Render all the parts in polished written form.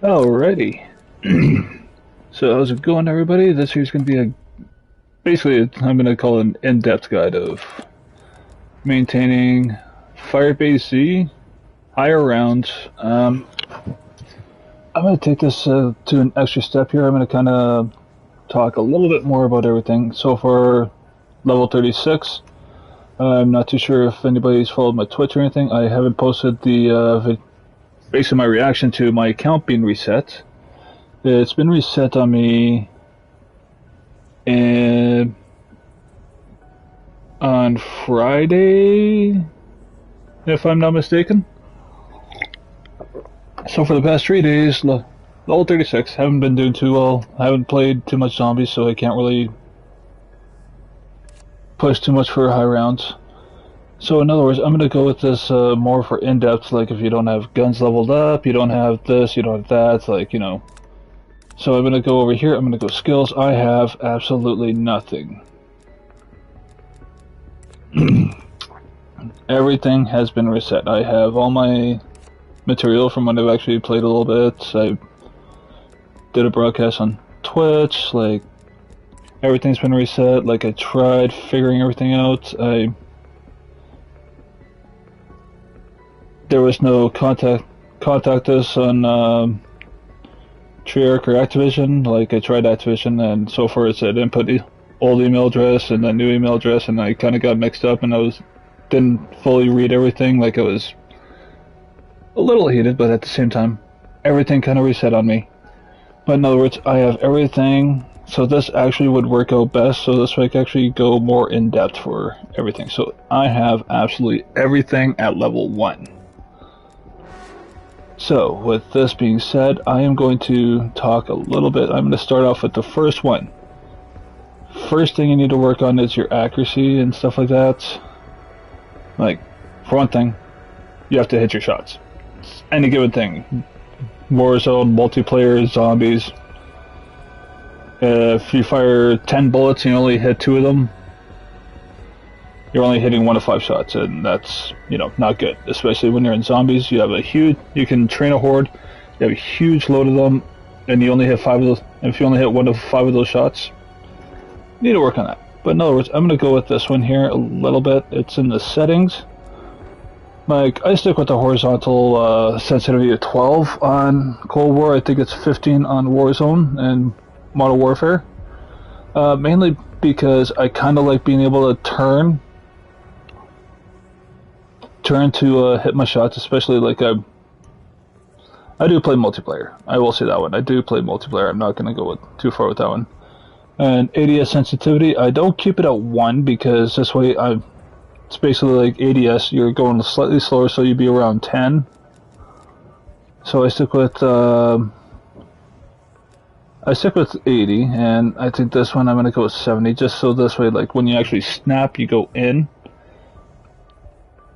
Alrighty. So how's it going, everybody? This here's going to be basically, I'm going to call it an in-depth guide of maintaining firebase Z, higher rounds. I'm going to take this to an extra step here. I'm going to kind of talk a little bit more about everything. So for level 36, I'm not too sure if anybody's followed my Twitch or anything. I haven't posted the basically my reaction to my account being reset. It's been reset on me and on Friday, if I'm not mistaken. So for the past 3 days, level 36, haven't been doing too well. I haven't played too much zombies, so I can't really push too much for high rounds. So in other words, I'm going to go with this more for in-depth, like if you don't have guns leveled up, you don't have this, you don't have that, like, you know. So I'm going to go over here, I'm going to go skills. I have absolutely nothing. Everything has been reset. I have all my material from when I've actually played a little bit. I did a broadcast on Twitch, like, everything's been reset. Like, I tried figuring everything out. There was no contact us on Treyarch or Activision. Like, I tried Activision, and so far it said input old email address and then new email address, and I kind of got mixed up, and didn't fully read everything. Like, I was a little heated, but at the same time, everything kind of reset on me. But in other words, I have everything, so this actually would work out best, so this way I can actually go more in depth for everything. So I have absolutely everything at level 1. So, with this being said, I am going to talk a little bit. I'm going to start off with the first one. First thing you need to work on is your accuracy and stuff like that. Like, for one thing, you have to hit your shots. It's any given thing. Warzone, multiplayer, zombies. If you fire 10 bullets and you only hit 2 of them, you're only hitting 1 to 5 shots, and that's, you know, not good. Especially when you're in zombies, you can train a horde, you have a huge load of them, and you only hit 5 of those. If you only hit 1 to 5 of those shots, you need to work on that. But in other words, I'm going to go with this one here a little bit. It's in the settings. Like, I stick with the horizontal sensitivity of 12 on Cold War. I think it's 15 on Warzone and Modern Warfare. Mainly because I kind of like being able to turn to hit my shots, especially like I do play multiplayer. I will say that one. I do play multiplayer. I'm not going to go too far with that one. And ADS sensitivity, I don't keep it at 1 because this way it's basically like ADS. You're going slightly slower, so you'd be around 10. So I stick with 80, and I think this one I'm going to go with 70, just so this way, like, when you actually snap, you go in.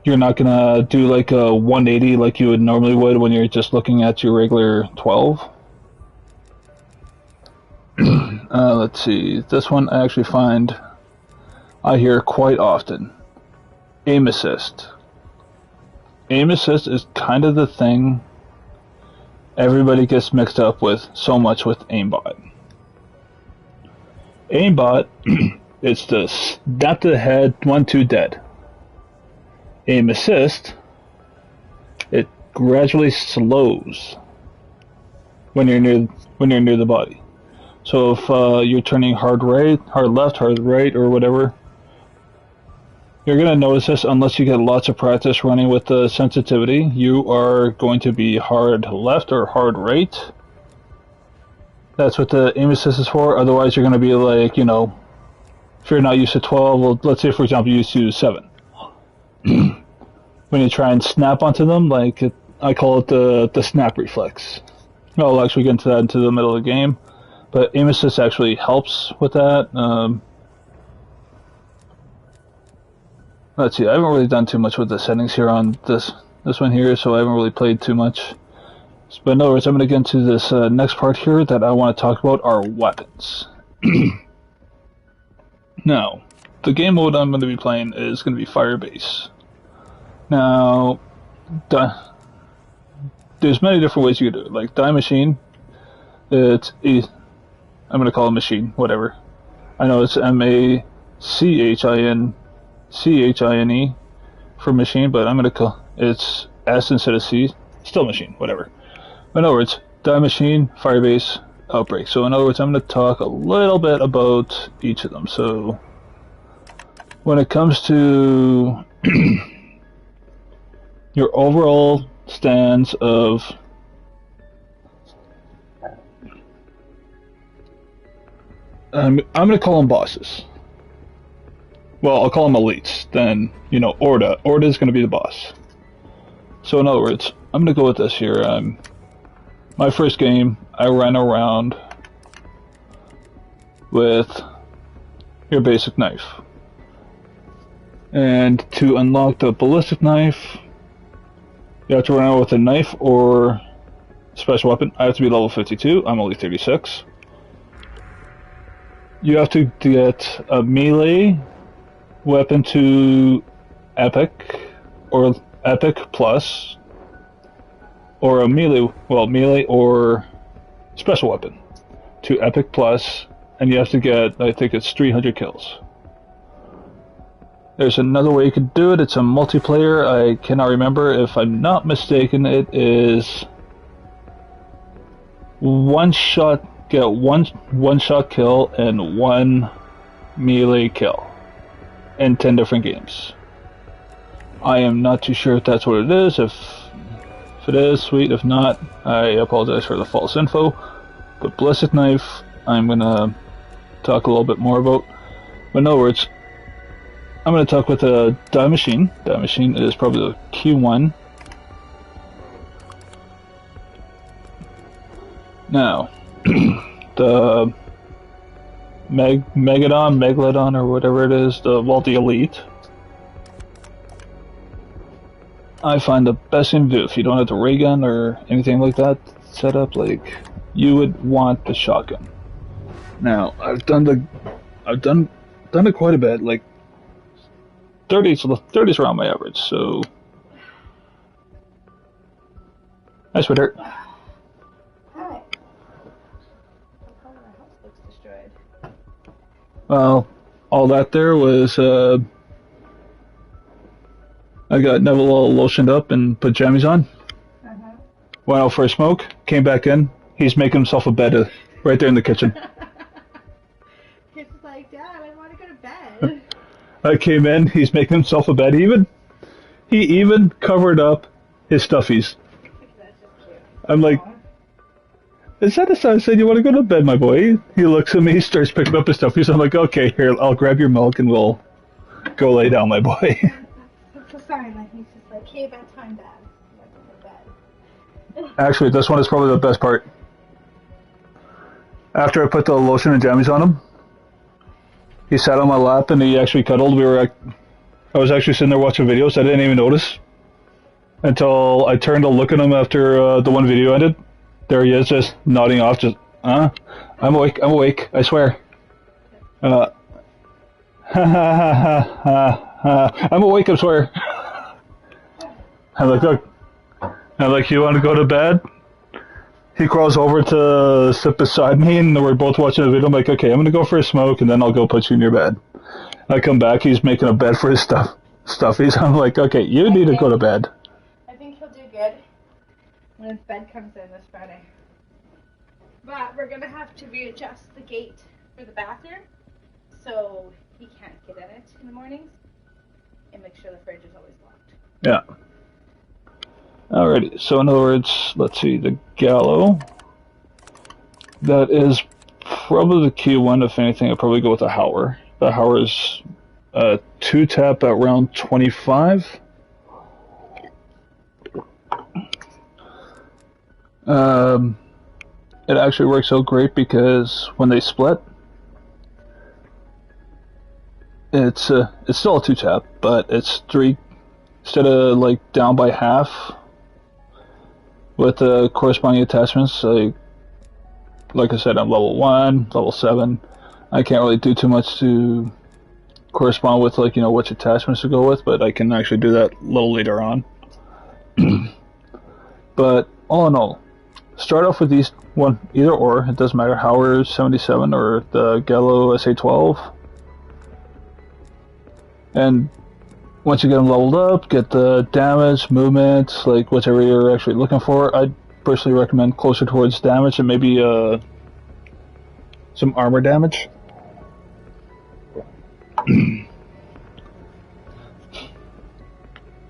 You're not going to do like a 180 like you would normally would when you're just looking at your regular 12. Let's see, this one I actually I hear quite often. Aim assist. Aim assist is kind of the thing everybody gets mixed up with so much with aimbot. Aimbot, it's the snap to the head, 1-2 dead. Aim assist, it gradually slows when you're near the body. So if you're turning hard right, hard left, hard right, or whatever, you're going to notice this unless you get lots of practice running with the sensitivity. You are going to be hard left or hard right. That's what the aim assist is for. Otherwise, you're going to be like, you know, if you're not used to 12, well, let's say, for example, you're used to 7. When you try and snap onto them, like, I call it the snap reflex. I'll actually get into that into the middle of the game. But aim assist actually helps with that. Let's see, I haven't really done too much with the settings here on this one here, so I haven't really played too much. But in other words, I'm going to get into this next part here that I want to talk about are weapons. Now, the game mode I'm going to be playing is going to be firebase. Now, there's many different ways you can do it. Like die machine, it's I'm gonna call it machine, whatever. I know it's MACHINE for machine, but I'm gonna call it's S instead of C. Still machine, whatever. In other words, die machine, firebase, outbreak. So in other words, I'm gonna talk a little bit about each of them. So when it comes to your overall stance of I'm gonna call them bosses. Well, I'll call them elites. Then, you know, Orda. Orda is gonna be the boss. So in other words, I'm gonna go with this here. My first game, I ran around with your basic knife. And to unlock the ballistic knife, you have to run around with a knife or special weapon. I have to be level 52. I'm only 36. You have to get a melee weapon to epic or epic plus, or a melee or special weapon to epic plus, and you have to get, I think it's 300 kills. There's another way you could do it. It's a multiplayer. I cannot remember. If I'm not mistaken, it is one shot kill and one melee kill in 10 different games. I am not too sure if that's what it is. If it is, sweet. If not, I apologize for the false info. But ballistic knife, I'm gonna talk a little bit more about. But in other words, I'm gonna talk with a die machine. Die machine is probably the key one. Now, the Megalodon, or whatever it is, the elite. I find the best thing to do, if you don't have the ray gun or anything like that set up, like, you would want the shotgun. Now, I've done it quite a bit, like 30's around my average, so. Hi, sweetheart. Hi. How come our house looks destroyed? Well, all that there was, I got Neville all lotioned up and put jammies on. Went out for a smoke, came back in. He's making himself a bed right there in the kitchen. He's like, Dad, I want to go to bed. I came in, he's making himself a bed. He even covered up his stuffies. That's just cute. I'm like, is that a sign? I said, you want to go to bed, my boy? He looks at me, he starts picking up his stuffies. I'm like, okay, here, I'll grab your milk and we'll go lay down, my boy. That's a sign. Like, he's just like, hey, bedtime, Dad. Let's go to bed. Actually, this one is probably the best part. After I put the lotion and jammies on him, he sat on my lap and he actually cuddled. I was actually sitting there watching videos. I didn't even notice until I turned to look at him after the one video ended. There he is, just nodding off. Just, I'm awake. I swear. I'm awake. I swear. I'm like, look. I'm like, you want to go to bed? He crawls over to sit beside me, and we're both watching the video. I'm like, okay, I'm gonna go for a smoke, and then I'll go put you in your bed. I come back, he's making a bed for his stuffies. I'm like, okay, you need to go to bed. I think he'll do good when his bed comes in this Friday. But we're gonna have to readjust the gate for the bathroom, so he can't get in it in the mornings, and make sure the fridge is always locked. Yeah. Alrighty, so in other words, let's see, the Gallo. That is probably the key one. If anything, I'd probably go with the Howler. The Howler is 2-tap at round 25. It actually works out great because when they split, it's still a 2-tap, but it's 3, instead of like down by half with the corresponding attachments. Like I said, I'm level 1, level 7. I can't really do too much to correspond with, like, you know, which attachments to go with, but I can actually do that a little later on. But all in all, start off with these one, either or, it doesn't matter, Howard 77 or the Gallo SA12. And once you get them leveled up, get the damage, movement, like whatever you're actually looking for. I'd personally recommend closer towards damage and maybe some armor damage.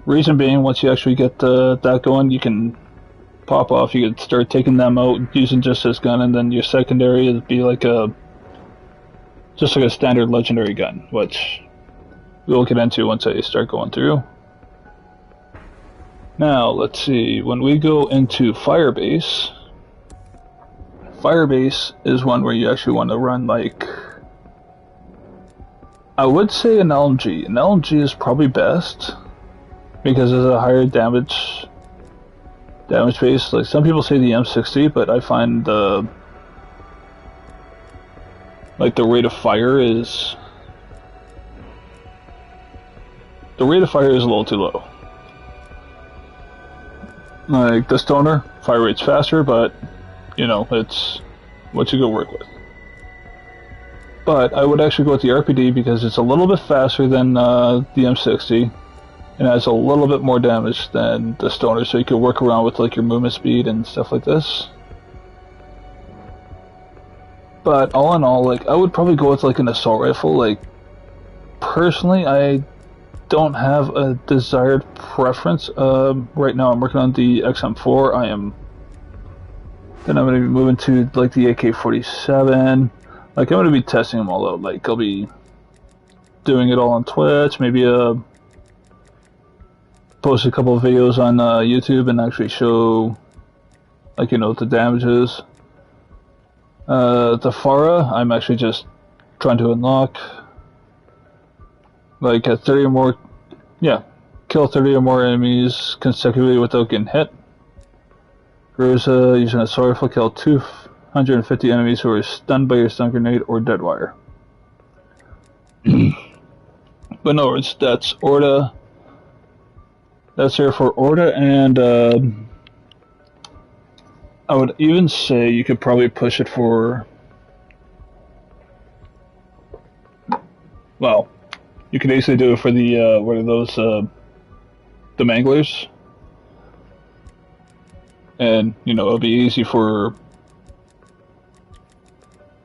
Reason being, once you actually get that going, you can pop off. You can start taking them out using just this gun, and then your secondary would be like just like a standard legendary gun, which we'll get into once I start going through. Now, let's see, when we go into firebase, firebase is one where you actually want to run like, I would say an LMG. An LMG is probably best because it's a higher damage base. Like some people say the M60, but I find the rate of fire is a little too low. Like the stoner, fire rate's faster, but you know, it's what you go work with. But I would actually go with the RPD because it's a little bit faster than the M60 and has a little bit more damage than the stoner, so you could work around with like your movement speed and stuff like this. But all in all, like I would probably go with like an assault rifle. Like personally, I don't have a desired preference. Right now I'm working on the XM4. Then I'm going to be moving to like the AK-47. Like I'm going to be testing them all out. Like I'll be doing it all on Twitch. Maybe post a couple of videos on YouTube and actually show like, you know, the damages. The Farah, I'm actually just trying to unlock. Like at 30 or more, yeah, kill 30 or more enemies consecutively without getting hit. Rosa, using a sword rifle, kill 250 enemies who are stunned by your stun grenade or dead wire. But no, that's Orda. That's here for Orda, and I would even say you could probably push it for, well, you could easily do it for the, what are those, the manglers. And, you know, it'll be easy for,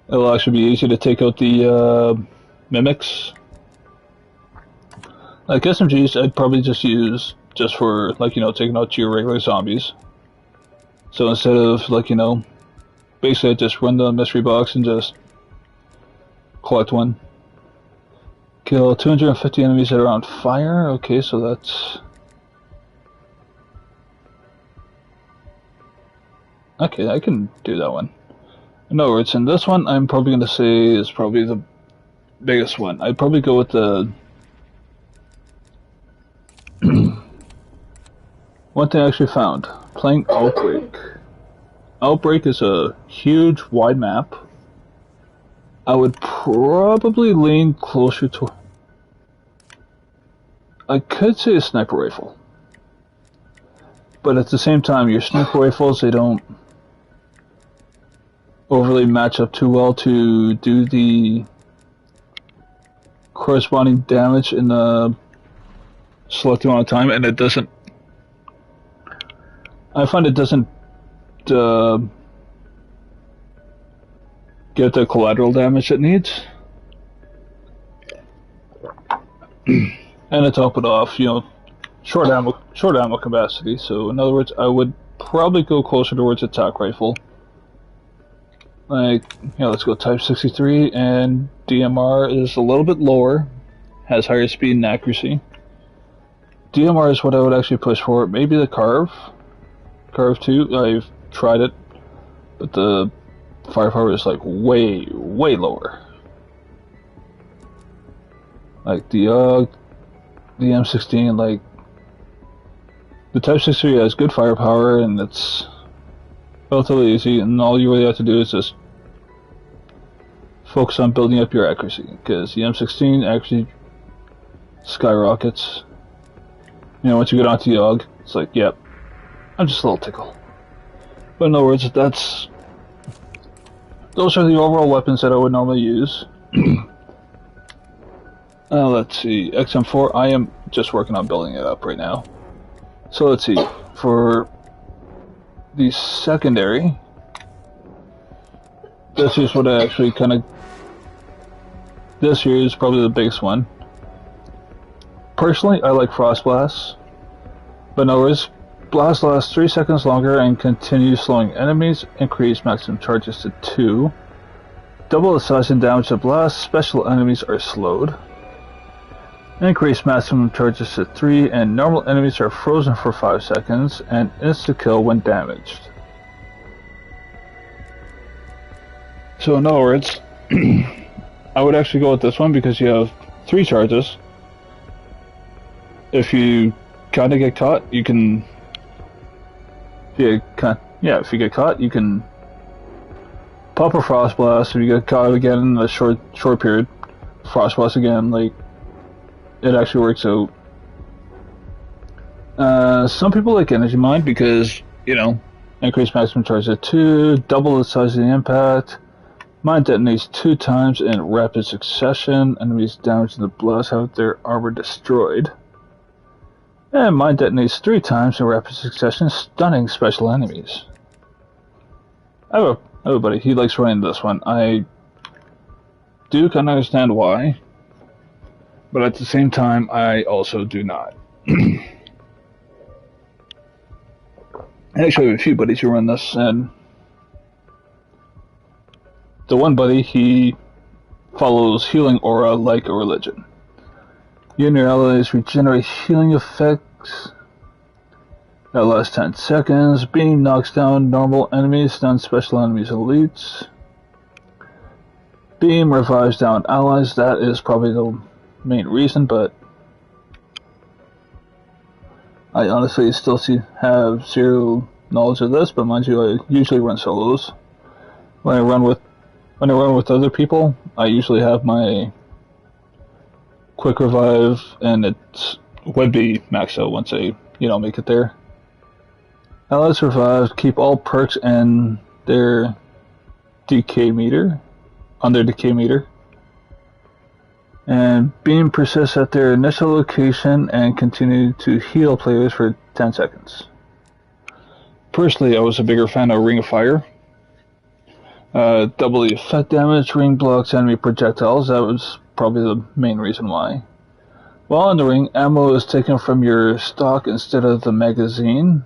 it'll actually be easy to take out the, mimics. Like SMGs, I'd probably just use just for, like, you know, taking out your regular zombies. So instead of, like, you know, basically I just run the mystery box and just collect one. Kill 250 enemies that are on fire. Okay, so that's... Okay, I can do that one. In other words, in this one, I'm probably going to say is probably the biggest one. I'd probably go with the... One thing I actually found, playing Outbreak. Outbreak is a huge, wide map. I would probably lean closer to... I could say a sniper rifle. But at the same time, your sniper rifles, they don't overly match up too well to do the corresponding damage in the selected amount of time, and it doesn't... I find it doesn't get the collateral damage it needs. And to top it off, you know, short ammo capacity. So in other words, I would probably go closer towards attack rifle. Like, you know, let's go Type 63, and DMR is a little bit lower, has higher speed and accuracy. DMR is what I would actually push for. Maybe the Carve 2. I've tried it, but the firepower is like way lower. Like the M16, like the Type 63 has good firepower and it's relatively easy, and all you really have to do is just focus on building up your accuracy, because the M16 actually skyrockets. You know, once you get onto the AUG, it's like, yep, I'm just a little tickle. But in other words, those are the overall weapons that I would normally use. Let's see, XM4, I am just working on building it up right now. So let's see, for the secondary, this is what I actually kind of, this here is probably the biggest one. Personally, I like Frost Blast, but in other words, Blast lasts 3 seconds longer and continues slowing enemies, increase maximum charges to 2, double the size and damage of Blast, special enemies are slowed, increase maximum charges to 3, and normal enemies are frozen for 5 seconds, and insta-kill when damaged. So in other words, I would actually go with this one because you have 3 charges. If you kind of get caught, you can... If you get caught, you can pop a Frost Blast. If you get caught again in a short period, Frost Blast again, like... It actually works out. Some people like Energy Mine because, you know, increase maximum charge at 2, double the size of the impact, mine detonates 2 times in rapid succession, enemies damaged in the blast have their armor destroyed, and mine detonates 3 times in rapid succession, stunning special enemies. I have a buddy, he likes running this one. I do kind of understand why. But at the same time, I also do not. I actually have a few buddies who run this, and the one buddy, he follows healing aura like a religion. You and your allies regenerate healing effects that last 10 seconds. Beam knocks down normal enemies, stuns special enemies, elites. Beam revives down allies. That is probably the main reason, but I honestly still have zero knowledge of this. But mind you, I usually run solos. When I run with other people, I usually have my quick revive, and it would be maxed out once I make it there. Allies revived keep all perks and their decay meter on their decay meter. And beam persists at their initial location and continue to heal players for 10 seconds. Personally, I was a bigger fan of Ring of Fire. Double the effect damage, ring blocks enemy projectiles. That was probably the main reason why. While in the ring, ammo is taken from your stock instead of the magazine.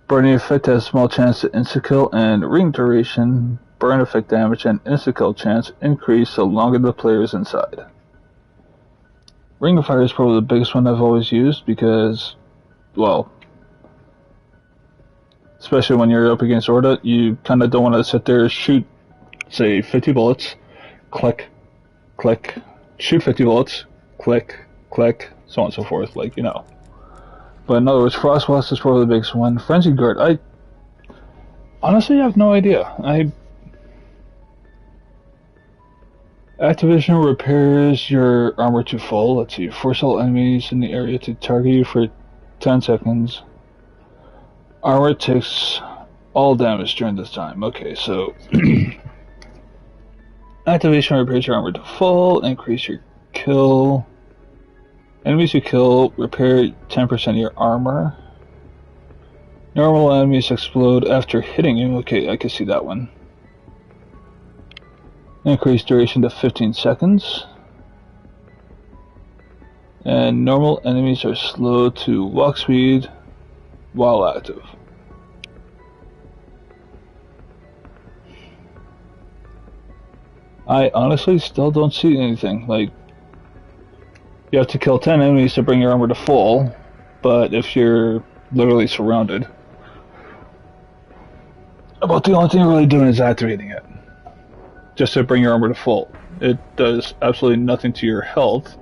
Burning effect has small chance to insta-kill, and ring duration, burn effect damage, and insta-kill chance increase the longer the player is inside. Ring of Fire is probably the biggest one I've always used because, well, especially when you're up against Orda, you kind of don't want to sit there and shoot, say, 50 bullets, click, click, shoot 50 bullets, click, click, so on and so forth, like, you know. But in other words, Frost Blast is probably the biggest one. Frenzy Guard, I honestly have no idea. Activation repairs your armor to full. Let's see. Force all enemies in the area to target you for 10 seconds. Armor takes all damage during this time. Okay, so activation repairs your armor to full. Increase your kill. Enemies you kill repair 10% of your armor. Normal enemies explode after hitting you. Okay, I can see that one. Increase duration to 15 seconds. And normal enemies are slowed to walk speed while active. I honestly still don't see anything. Like, you have to kill 10 enemies to bring your armor to full, but if you're literally surrounded, about the only thing you're really doing is activating it. Just to bring your armor to full. It does absolutely nothing to your health.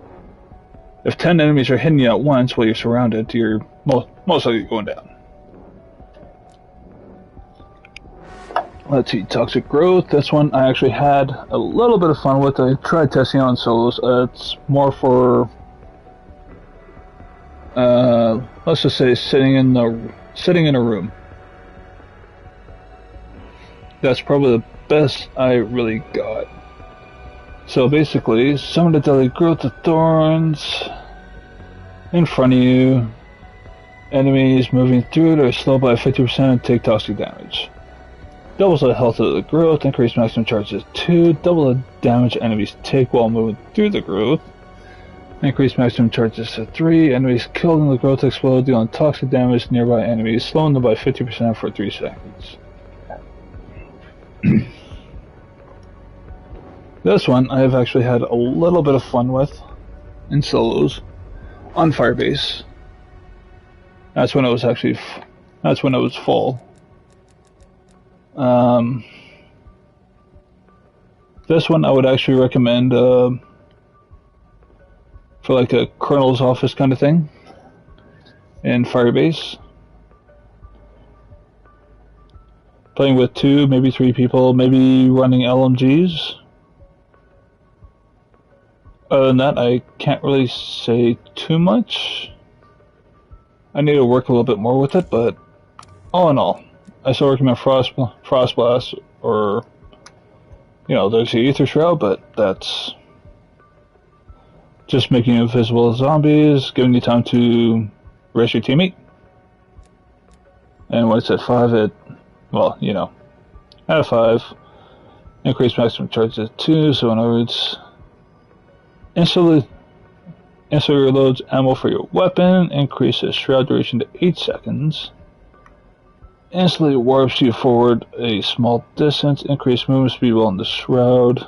If 10 enemies are hitting you at once while you're surrounded, you're most likely going down. Let's see, Toxic Growth. This one I actually had a little bit of fun with. I tried testing on solos. It's more for, let's just say, sitting in a room. That's probably the best I really got. So basically, summon a deadly growth of thorns in front of you. Enemies moving through it are slowed by 50% and take toxic damage. Doubles the health of the growth, increase maximum charges 2, double the damage enemies take while moving through the growth. Increase maximum charges to 3, enemies killed in the growth explode, dealing toxic damage to nearby enemies, slowing them by 50% for 3 seconds. This one I have actually had a little bit of fun with in solos on firebase. That's when it was actually that's when it was full. This one I would actually recommend for like a colonel's office kind of thing in firebase. Playing with 2, maybe 3 people, maybe running LMGs. Other than that, I can't really say too much. I need to work a little bit more with it, but all in all, I still recommend Frost Blast, or, you know, there's the Ether Shroud, but that's just making you invisible to zombies, giving you time to rest your teammate. And when it's at 5, it, well, you know, at 5, increase maximum charge at 2, so in other words, instantly reloads ammo for your weapon, increases shroud duration to 8 seconds, instantly warps you forward a small distance, increase movement speed while in the shroud.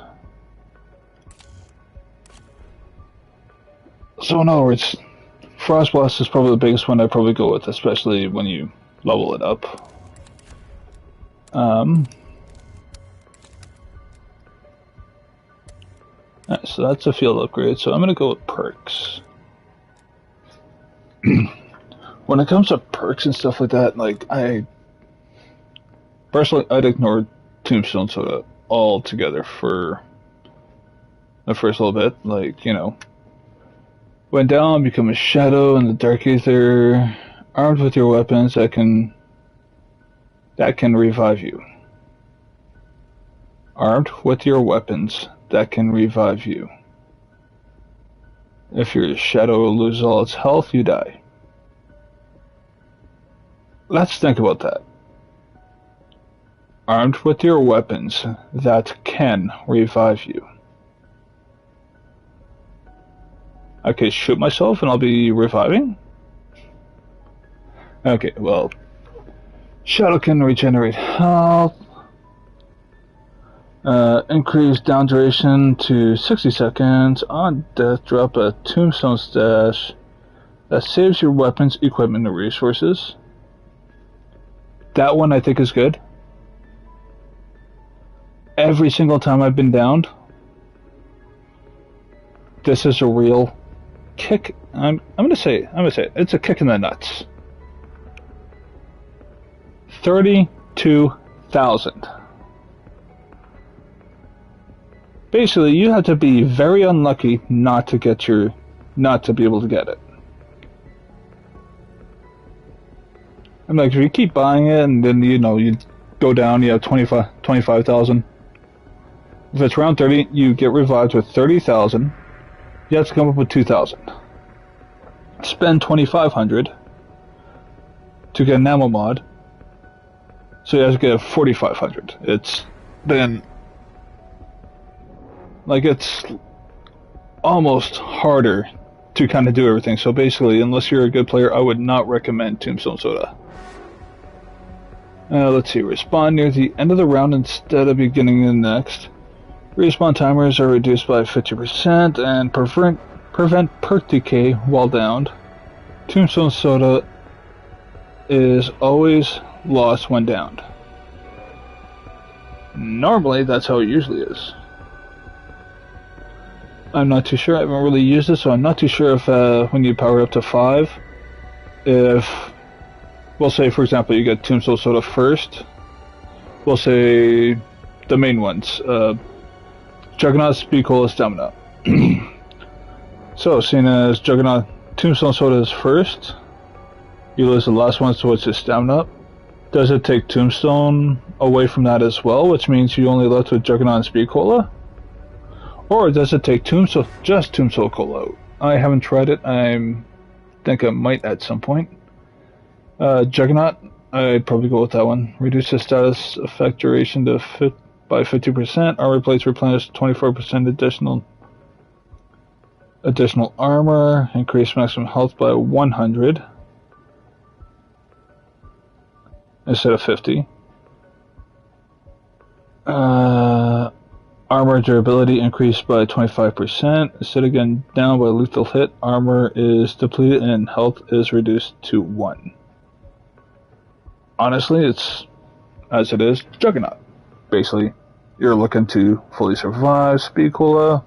So in other words, Frost Blast is probably the biggest one I'd probably go with, especially when you level it up. Alright, so that's a field upgrade, so I'm gonna go with perks. When it comes to perks and stuff like that, like, personally, I'd ignore Tombstone Soda altogether for the first little bit. Like, you know, when down, become a shadow in the Dark Aether, armed with your weapons that can revive you. Armed with your weapons that can revive you. If your shadow loses all its health, you die. Let's think about that. Armed with your weapons that can revive you. Okay, shoot myself and I'll be reviving? Okay, well, shadow can regenerate health. Increase down duration to 60 seconds. On death, drop a tombstone stash that saves your weapons, equipment, and resources. That one I think is good. Every single time I've been downed, this is a real kick. I'm gonna say it's a kick in the nuts. 32,000. Basically, you have to be very unlucky not to be able to get it. I'm like, if you keep buying it and then, you know, you go down, you have 25,000. If it's around 30, you get revived with 30,000. You have to come up with 2,000. Spend 2,500 to get an ammo mod. So you have to get 4,500. It's then, like, it's almost harder to kind of do everything. So basically, unless you're a good player, I would not recommend Tombstone Soda. Let's see, respawn near the end of the round instead of beginning the next. Respawn timers are reduced by 50% and prevent perk decay while downed. Tombstone Soda is always lost when downed. Normally, that's how it usually is. I'm not too sure. I haven't really used it, so I'm not too sure if when you power up to 5, if, we'll say, for example, you get Tombstone Soda first. We'll say the main ones. Juggernaut, Speed Cola, Stamina. So, seeing as Juggernaut, Tombstone Soda is first, you lose the last one, so it's just Stamina. Does it take Tombstone away from that as well, which means you only left with Juggernaut and Speed Cola? Or does it take Tombstone, just Tombstone Cola out? I haven't tried it. I think I might at some point. Juggernaut, I'd probably go with that one. Reduce the status effect duration to by 50%. Armor plates replenish 24% additional armor. Increase maximum health by 100 instead of 50. Armor durability increased by 25%. Instead of getting down by lethal hit, armor is depleted and health is reduced to 1. Honestly, it's as it is, Juggernaut. Basically, you're looking to fully survive. Speed Cola.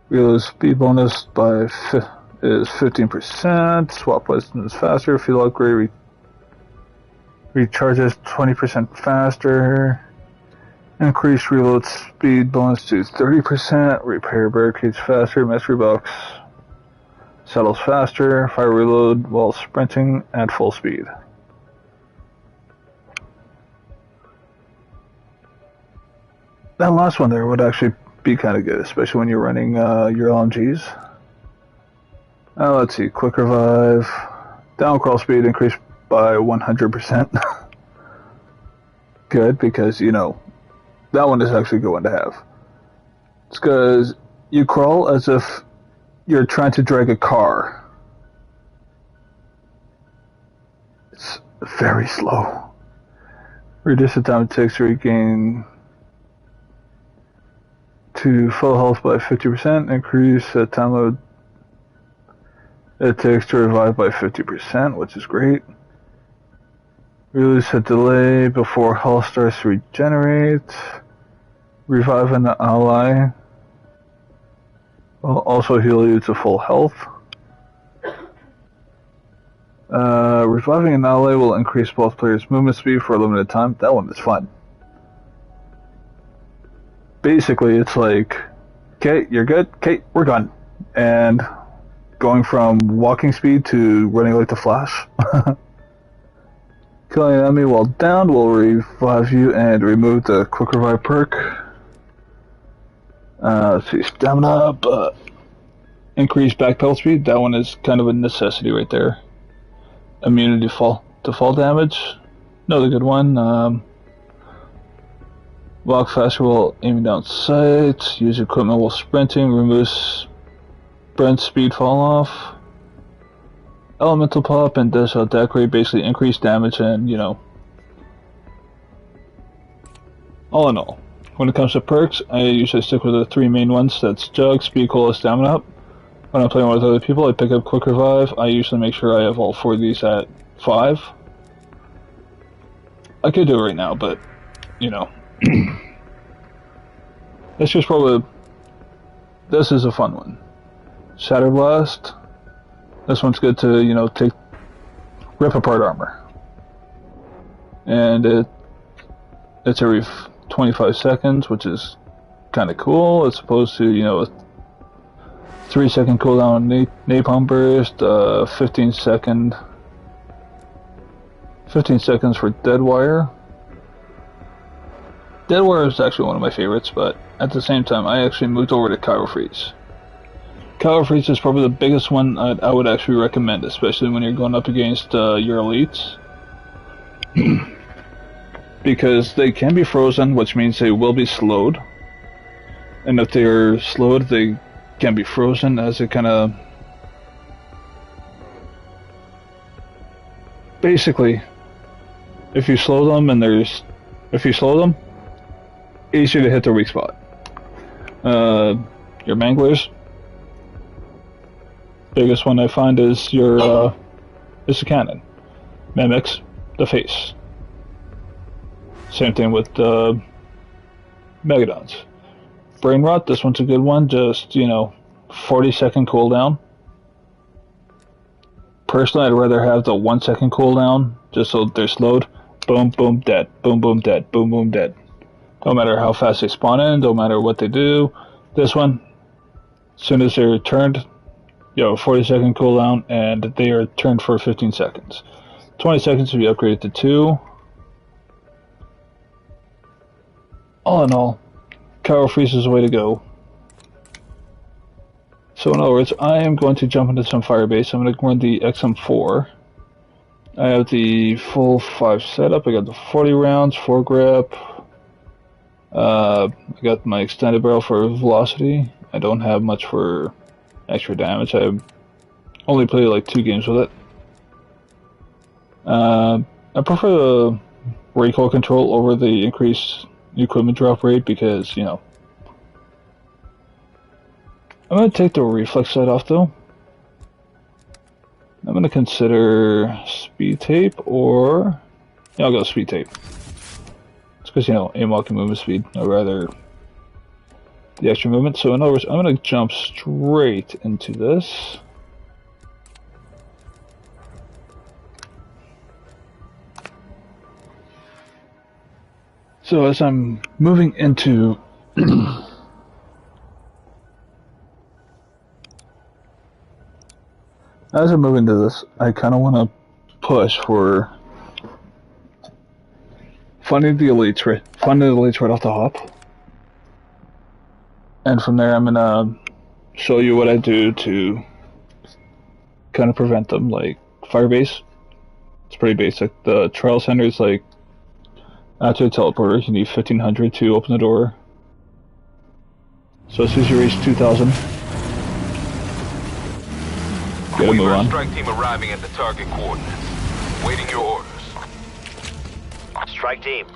Reload speed bonus is 15%. Swap weapons faster. Field upgrade recharges 20% faster. Increase reload speed bonus to 30%. Repair barricades faster. Mystery box settles faster. Fire reload while sprinting at full speed. That last one there would actually be kind of good, especially when you're running your LMGs. Let's see. Quick revive. Down crawl speed increased by 100%. Good, because, you know, that one is actually a good one to have. It's because you crawl as if you're trying to drag a car. It's very slow. Reduce the time it takes to regain to full health by 50%. Increase the time load it takes to revive by 50%, which is great. Release a delay before health starts to regenerate. Revive an ally will also heal you to full health. Reviving an ally will increase both players' movement speed for a limited time. That one is fun. Basically, it's like, okay, you're good, okay, we're done. And going from walking speed to running like the Flash. Killing an enemy while down will revive you and remove the quick revive perk. Let's see, stamina up. Increase backpedal speed. That one is kind of a necessity right there. Immunity to fall damage. Another good one. Walk faster while aiming down sights. Use equipment while sprinting. Removes sprint speed fall off. Elemental pop and Desert Decorate basically increase damage and, you know. All in all, when it comes to perks, I usually stick with the three main ones. That's Jug, Speed Cola, Stamina Up. When I'm playing with other people, I pick up Quick Revive. I usually make sure I have all four of these at 5. I could do it right now, but, you know. This is a fun one. Shatter Blast. This one's good to, you know, rip apart armor. And it's every 25 seconds, which is kind of cool, as opposed to, you know, a 3-second cooldown napalm burst, 15 seconds for Dead Wire. Dead Wire is actually one of my favorites, but at the same time, I actually moved over to Cryo Freeze. Cryo Freeze is probably the biggest one I would actually recommend, especially when you're going up against your elites. Because they can be frozen, which means they will be slowed. And if they're slowed, they can be frozen as it kind of... Basically, if you slow them, easier to hit their weak spot. Your Manglers. Biggest one I find is the cannon. Mimics the face. Same thing with Megadons. Brain Rot, this one's a good one. Just, you know, 40-second cooldown. Personally, I'd rather have the 1-second cooldown, just so they're slowed. Boom, boom, dead. Boom, boom, dead. Boom, boom, dead. No matter how fast they spawn in, no matter what they do. This one, as soon as they're turned, 40-second cooldown, and they are turned for 15 seconds. 20 seconds to be upgraded to 2. All in all, Cowl Freeze is the way to go. So in other words, I am going to jump into some firebase. I'm going to run the XM4. I have the full 5 setup. I got the 40 rounds, 4 grip. I got my extended barrel for velocity. I don't have much for extra damage. I only played like 2 games with it. I prefer the recoil control over the increased equipment drop rate because, you know. I'm going to take the reflex sight off though. I'm going to consider speed tape or... Yeah, I'll go speed tape. It's because, you know, aim walking movement speed, or rather the extra movement. So in other words, I'm going to jump straight into this. So as I'm moving into as I move into this, I kind of want to push for funding the elites right off the hop, and from there I'm gonna show you what I do to kind of prevent them. Like firebase, it's pretty basic. The trial center is like after the teleporter, you need 1500 to open the door. So as soon as you reach 2000, get a move on. Strike team arriving at the target coordinates. Waiting your orders. Strike team,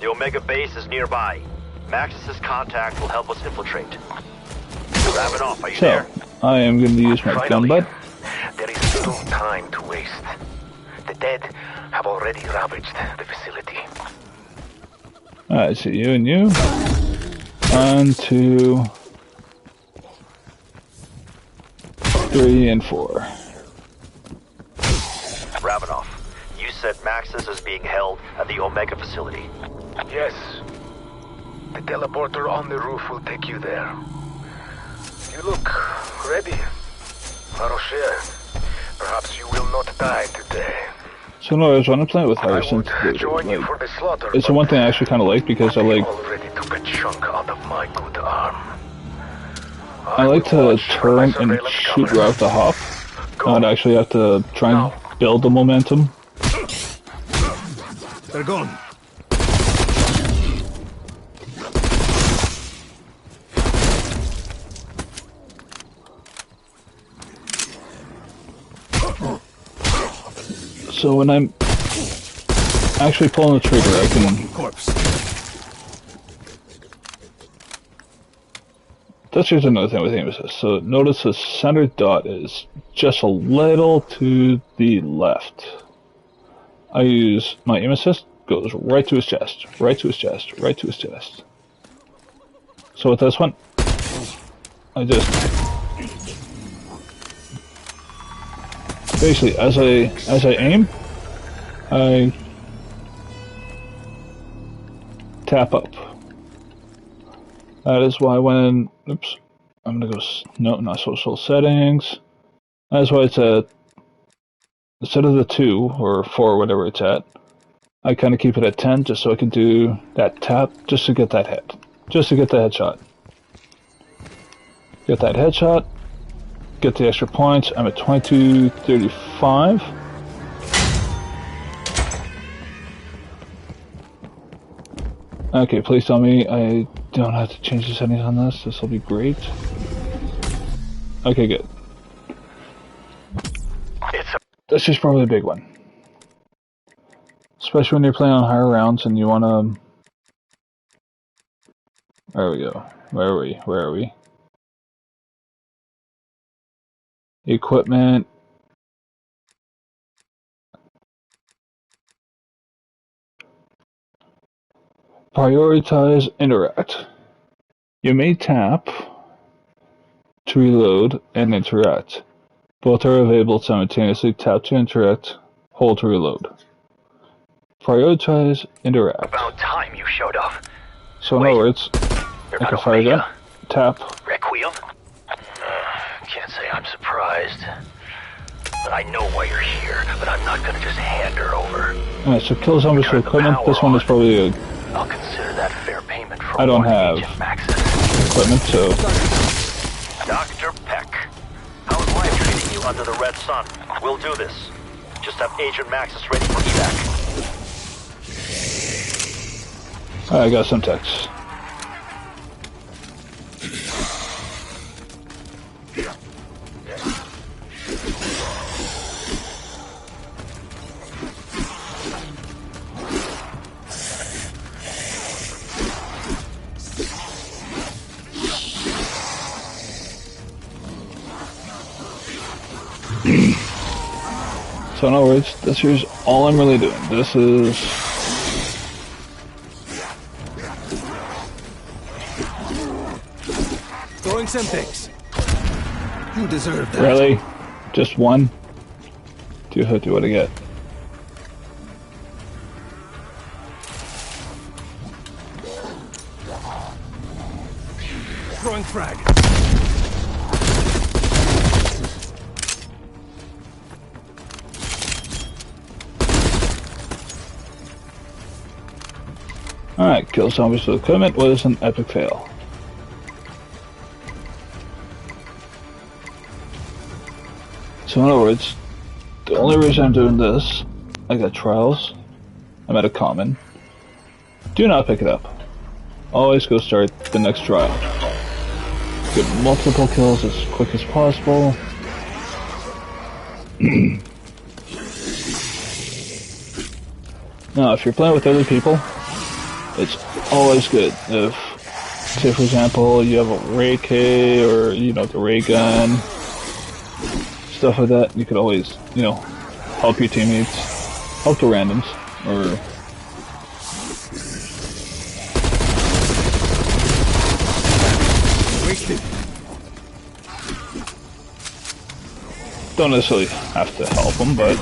the Omega base is nearby. Maxis's contact will help us infiltrate. Wrapping off, are you there? I am going to use my gun butt. There is little time to waste. The dead have already ravaged the facility. Alright, so you and you. 1, 2, 3, and 4. Ravenov, you said Maxis is being held at the Omega facility. Yes. The teleporter on the roof will take you there. You look ready. Rocher, perhaps you will not die today. So no, I was when I'm playing with Harrison, it's the one thing I actually kind of like because I like to turn and shoot right off the hop, not actually have to try and build the momentum. They're gone. So when I'm actually pulling the trigger, I can... That's just another thing with aim assist. So notice the center dot is just a little to the left. I use my aim assist, goes right to his chest, right to his chest, right to his chest. So with this one, I just... Basically, as I aim, I tap up. That is why when, oops, I'm gonna go, no, not social settings. That's why it's at, instead of the 2 or 4, whatever it's at, I kind of keep it at 10 just so I can do that tap just to get that hit, just to get the headshot. Get that headshot. Get the extra points. I'm at 2235. Okay, please tell me I don't have to change the settings on this. This will be great. Okay, good. This is probably a big one. Especially when you're playing on higher rounds and you want to... There we go. Where are we? Where are we? Equipment. Prioritize interact. You may tap to reload and interact. Both are available simultaneously. Tap to interact, hold to reload. Prioritize interact. About time you showed up. So in other words, I can fire gun, tap. Requiem? Can't say I'm surprised. surprised. But I know why you're here, but I'm not gonna just hand her over. Alright, so kill zombies for Turn the equipment. power This one is on. probably a I'll consider that fair payment for I don't warning have Agent Maxis. equipment, so Dr. Peck, how's life treating you under the red sun? We'll do this. Just have Agent Maxis ready for evac. Alright, I got some text. So in other words, this here's all I'm really doing. This is throwing some things. You deserve that. really just one. 250. What do I get? Throwing frag. Alright, kill zombies with equipment was an epic fail. So in other words, the only reason I'm doing this, I got trials, I'm at a common. Do not pick it up. Always go start the next trial. Get multiple kills as quick as possible. Now, if you're playing with other people, it's always good if, say for example, you have a ray K or, you know, the ray gun, stuff like that, you could always, you know, help your teammates, help the randoms, or don't necessarily have to help them, but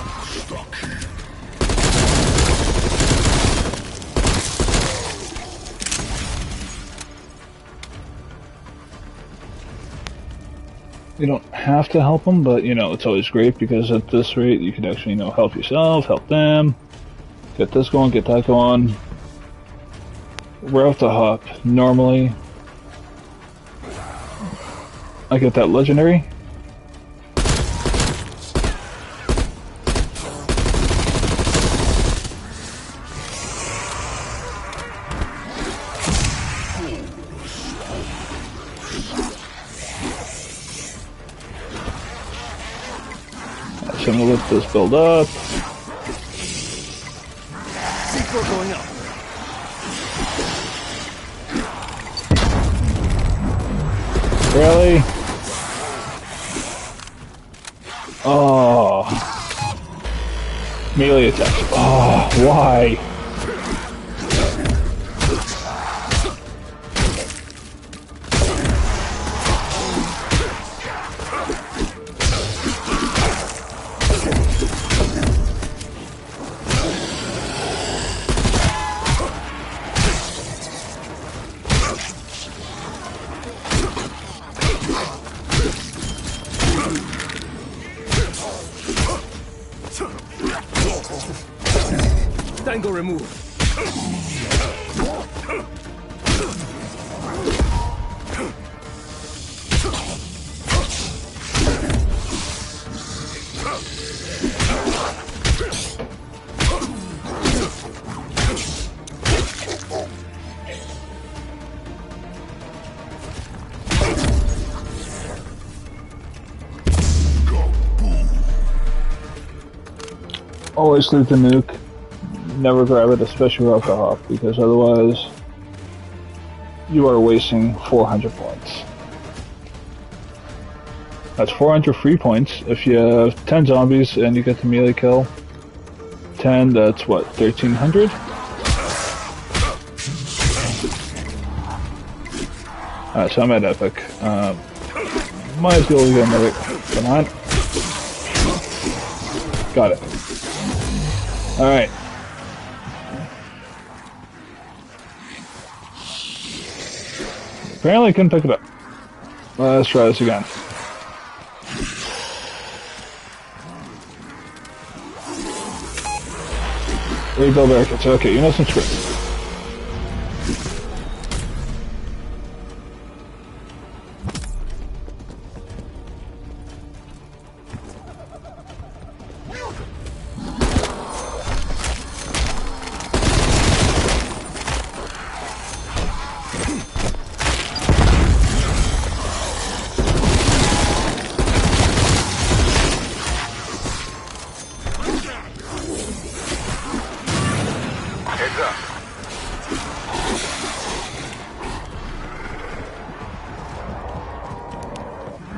you don't have to help them, but, you know, it's always great because at this rate you can actually, you know, help yourself, help them, get this going, get that going. We're off the hop. Normally, I get that legendary. So I'm gonna let this build up. C4 going up. Really? Oh. Melee attacks. Oh, why? Tango removed. Always leave the nuke. Never grab it, especially off the hop, because otherwise you are wasting 400 points. That's 400 free points. If you have 10 zombies and you get the melee kill, 10, that's what, 1300? Alright, so I'm at epic. Might be able to get another. Come on. Got it. Alright. Apparently I couldn't pick it up. Let's try this again. Rebuild barricades. Okay, you know some script. Heads up.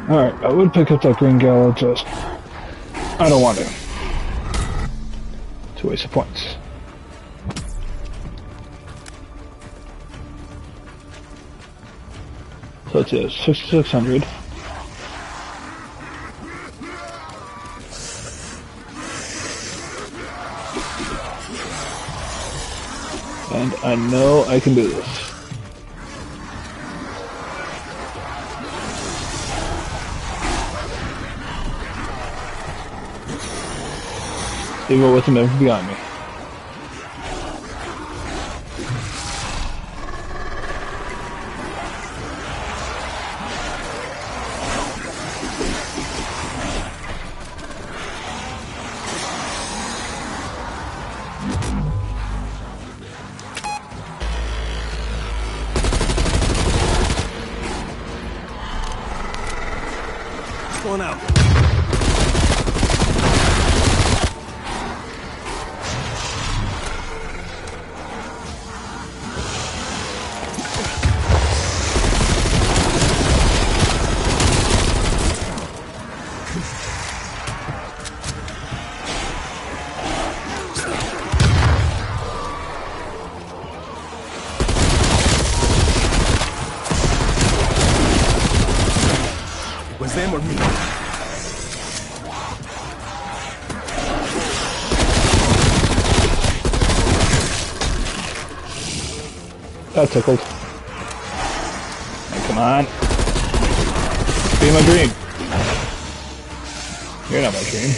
Alright, I would pick up that green gallows, just I don't want to. It's a waste of points. So it's 6,600. And I know I can do this. Even with him behind me. One out. Was them or me? That tickled. Come on. Be my dream. You're not my dream.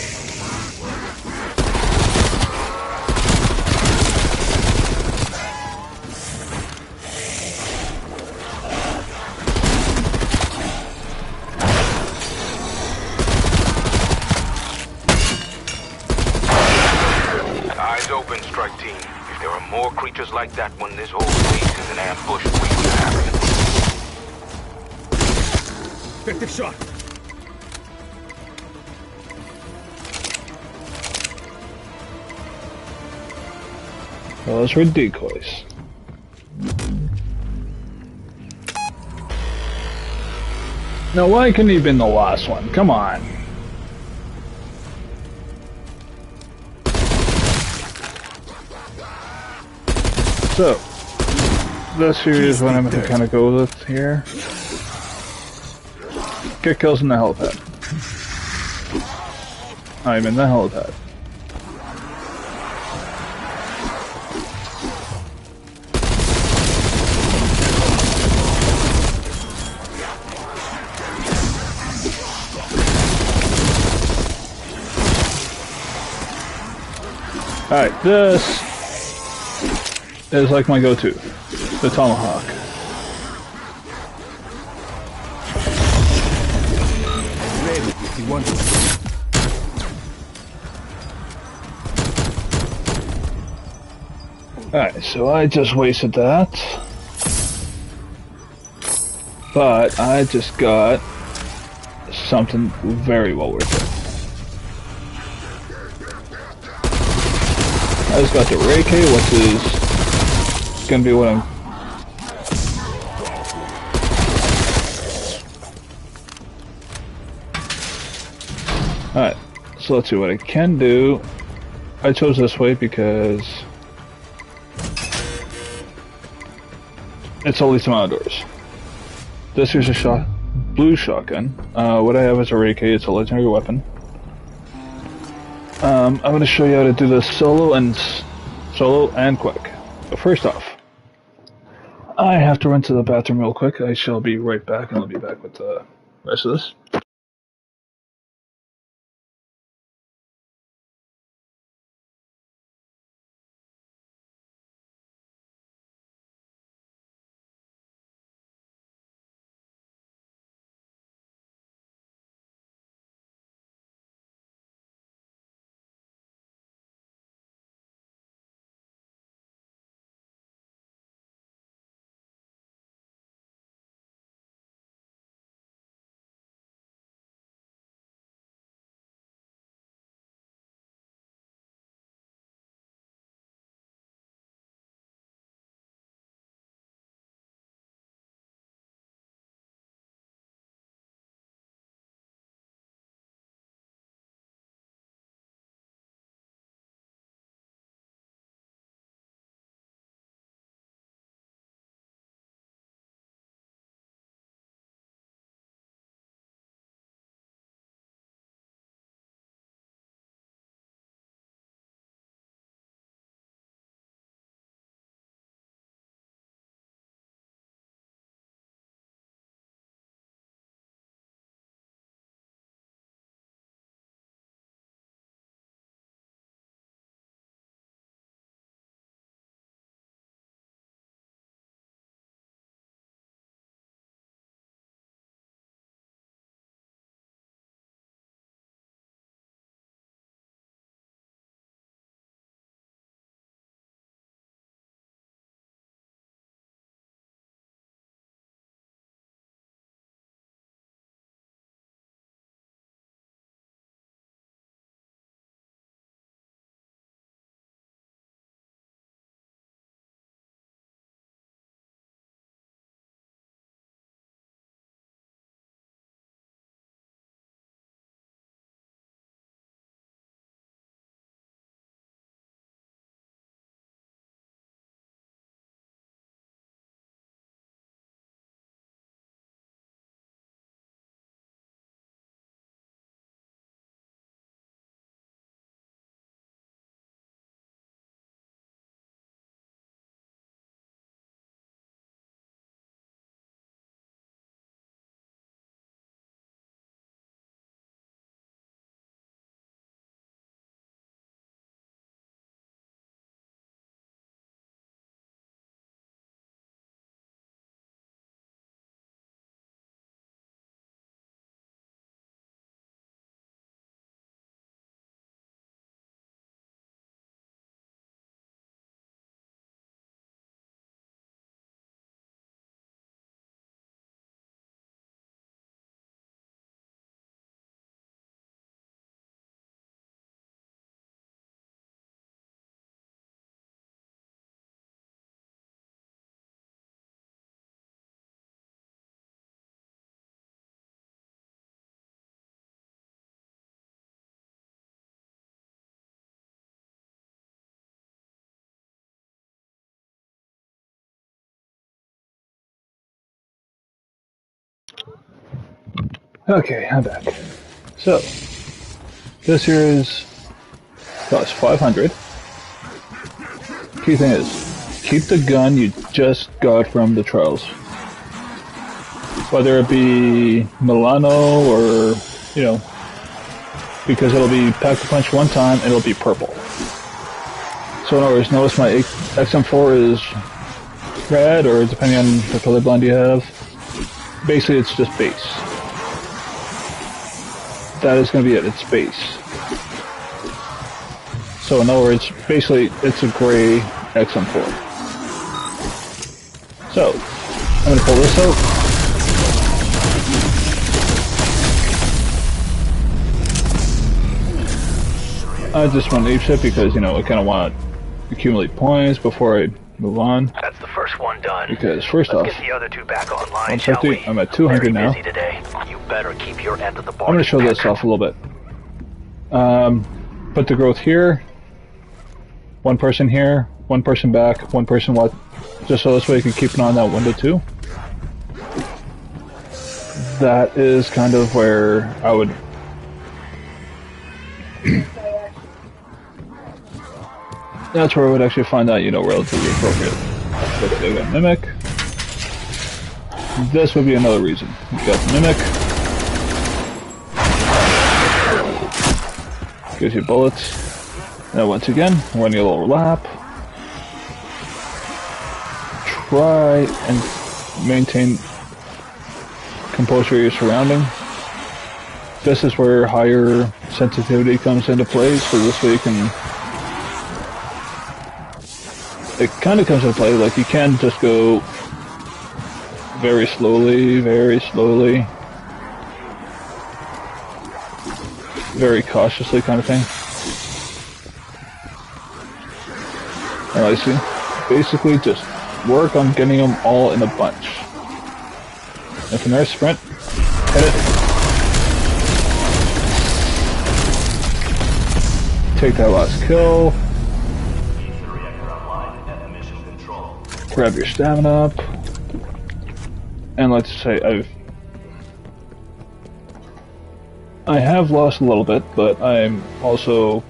Eyes open, strike team. If there are more creatures like that when this whole place is an ambush, we will have it. Effective shot. Well, those were decoys. Now, why couldn't he have been the last one? Come on. So, this here is what I'm going to kind of go with here. Get kills in the helipad. I'm in the helipad. Alright, this is like my go-to. The tomahawk. Ready if you want to. Alright, so I just wasted that. But I just got something very well worth it. I just got the Reiki, which is gonna be what I'm... Alright, so let's see what I can do. I chose this way because it's only some outdoors. This here's a blue shotgun. What I have is a Reiki, it's a legendary weapon. I'm going to show you how to do this solo and quick. But first off, I have to run to the bathroom real quick. I shall be right back, and I'll be back with the rest of this. Okay, I'm back. So, this here is cost 500. Key thing is, keep the gun you just got from the trials. Whether it be Milano or, you know, because it'll be pack-a-punch one time and it'll be purple. So in other words, notice my XM4 is red, or depending on the colorblind you have. Basically, it's just base. That is going to be it, it's base. So in other words, basically, it's a gray XM4. So, I'm going to pull this out. I just want to apeshit because, you know, I kind of want to accumulate points before I move on. That's the first one done. Because first Let's off, get the other two back online, shall 150, we? I'm at 200 now. Busy today. You better keep your end of the I'm going to show this off a little bit. Put the growth here. One person here, one person back, one person what? Just so this way you can keep an eye on that window too. That is kind of where I would. That's where I would actually find that, you know, relatively appropriate. Let's go get Mimic. This would be another reason. You got the Mimic. Gives you bullets. Now once again, running a little lap. Try and maintain composure of your surrounding. This is where higher sensitivity comes into play, so this way you can... It kind of comes into play, like you can just go very slowly, very cautiously kind of thing. And I see, basically just work on getting them all in a bunch. And from there, sprint, hit it. Take that last kill. Grab your stamina up. And let's say I have lost a little bit, but I'm also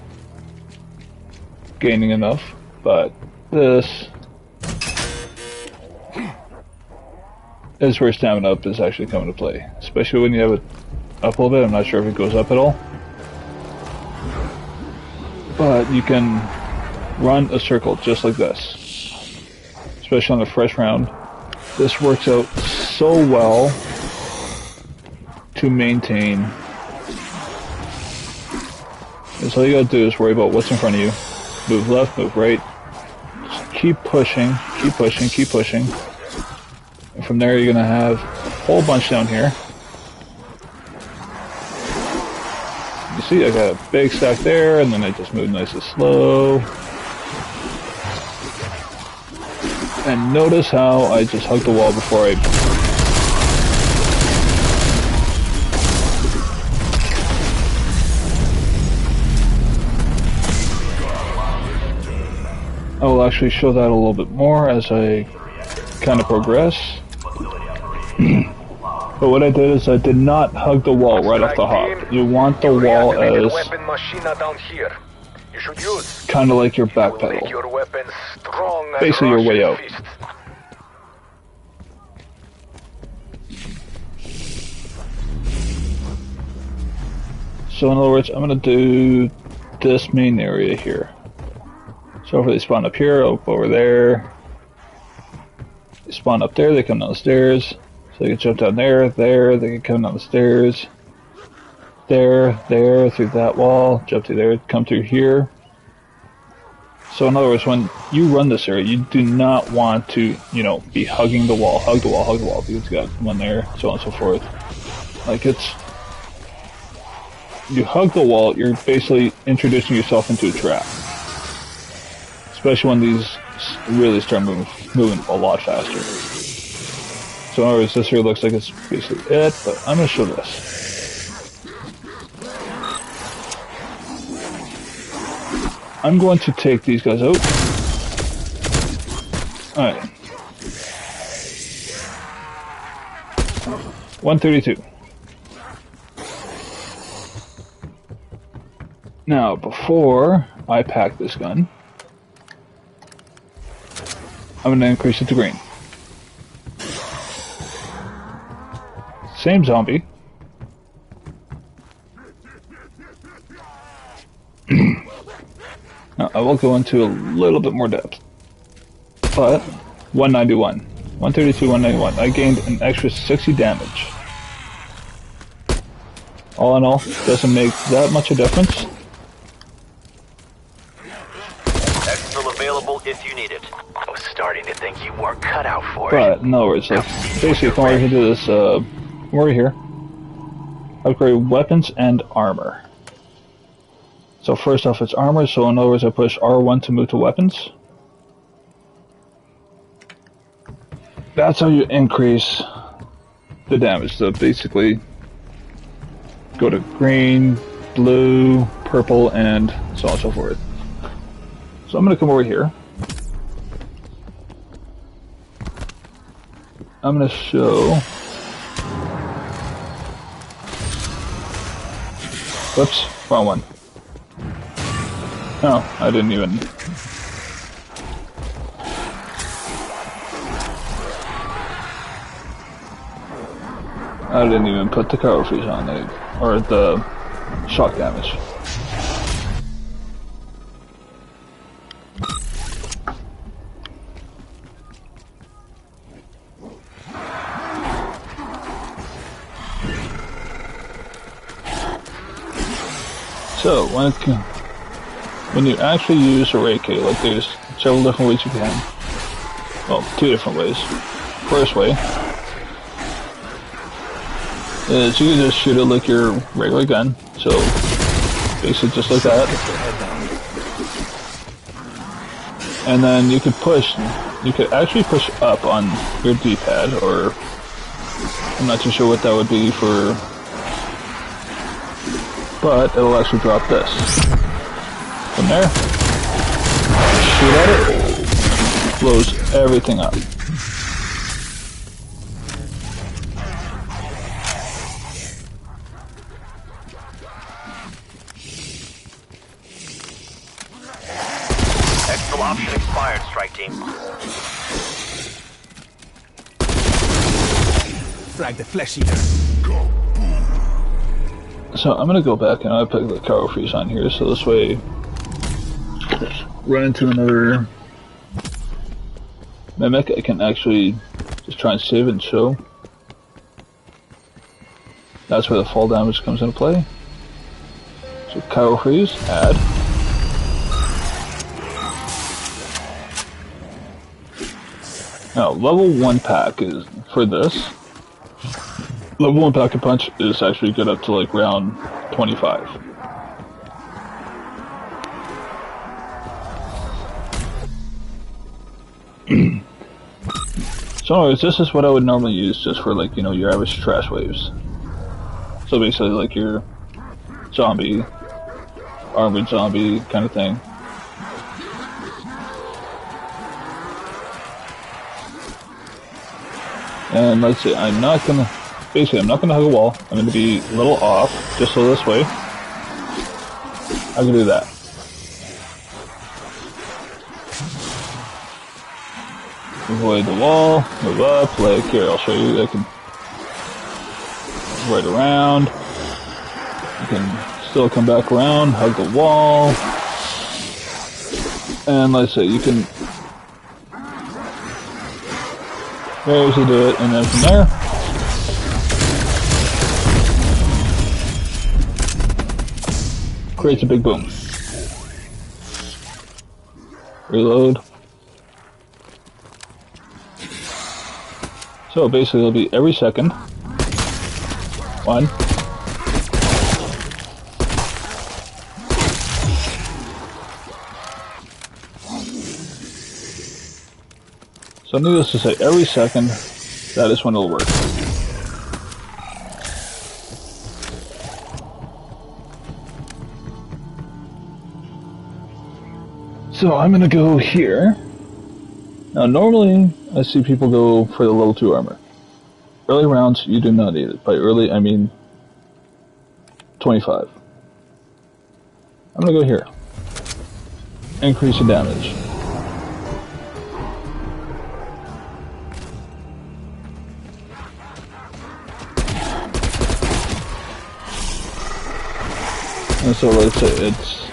gaining enough. But this is where stamina up is actually coming to play. Especially when you have it up a little bit. I'm not sure if it goes up at all. But you can run a circle just like this. Especially on the fresh round. This works out so well to maintain. And so all you gotta do is worry about what's in front of you. Move left, move right. Just keep pushing, keep pushing, keep pushing. And from there you're gonna have a whole bunch down here. You see, I got a big stack there, and then I just move nice and slow. And notice how I just hugged the wall before I... I will actually show that a little bit more as I kind of progress. But what I did is I did not hug the wall right off the hop. You want the wall as kind of like your back pedal. Basically your way out. So in other words, I'm going to do this main area here. So if they spawn up here, up over there. They spawn up there, they come down the stairs. So they can jump down there, they can come down the stairs. There, through that wall, jump through there, come through here. So in other words, when you run this area, you do not want to, you know, be hugging the wall, hug the wall, because you got one there, so on and so forth. Like it's... You hug the wall, you're basically introducing yourself into a trap. Especially when these really start moving a lot faster. So in other words, this here looks like it's basically it, but I'm going to show this. I'm going to take these guys out. Alright. 132. Now, before I pack this gun, I'm going to increase it to green. Same zombie. Now, I will go into a little bit more depth. But, 191. 132, 191. I gained an extra 60 damage. All in all, doesn't make that much a difference. That's still available if you need it. I was starting to think you weren't cut out for it. But, in other words, like, basically, come over here to this, come over here. Upgrade weapons and armor. So first off, it's armor, so in other words, I push R1 to move to weapons. That's how you increase the damage. So basically, go to green, blue, purple, and so on and so forth. So I'm going to come over here. I'm going to show... Whoops, wrong one. No, I didn't even... I didn't even put the cover freeze on it, or the shock damage. So, when you actually use a ray K, like there's several different ways you can. Well, two different ways. First way is you can just shoot it like your regular gun. So, basically just like that. And then you could actually push up on your D-pad, or I'm not too sure what that would be for, but it'll actually drop this. From there, shoot at it, blows everything up. Exfil option expired, strike team. Frag the flesh eater. So I'm gonna go back and I put the cargo freeze on here, so this way, run into another mimic, I can actually just try and save it and show. That's where the fall damage comes into play. So cargo freeze, add. Now level 1 pack is for this. Level 1 pack of punch is actually good up to like round 25. So anyways, this is what I would normally use just for like, you know, your average trash waves. So basically like your zombie, armored zombie kind of thing. And let's see, I'm not gonna hug a wall. I'm gonna be a little off, just so this way I can do that. Avoid the wall, move up, like here, I'll show you. I can right around. You can still come back around, hug the wall. And let's say you can very easily do it, and then from there, creates a big boom. Reload. So basically it'll be every second. 1. So needless to say, every second, that is when it'll work. So I'm gonna go here. Now normally, I see people go for the level 2 armor. Early rounds, you do not need it. By early, I mean 25. I'm gonna go here. Increase the damage. And so let's say it's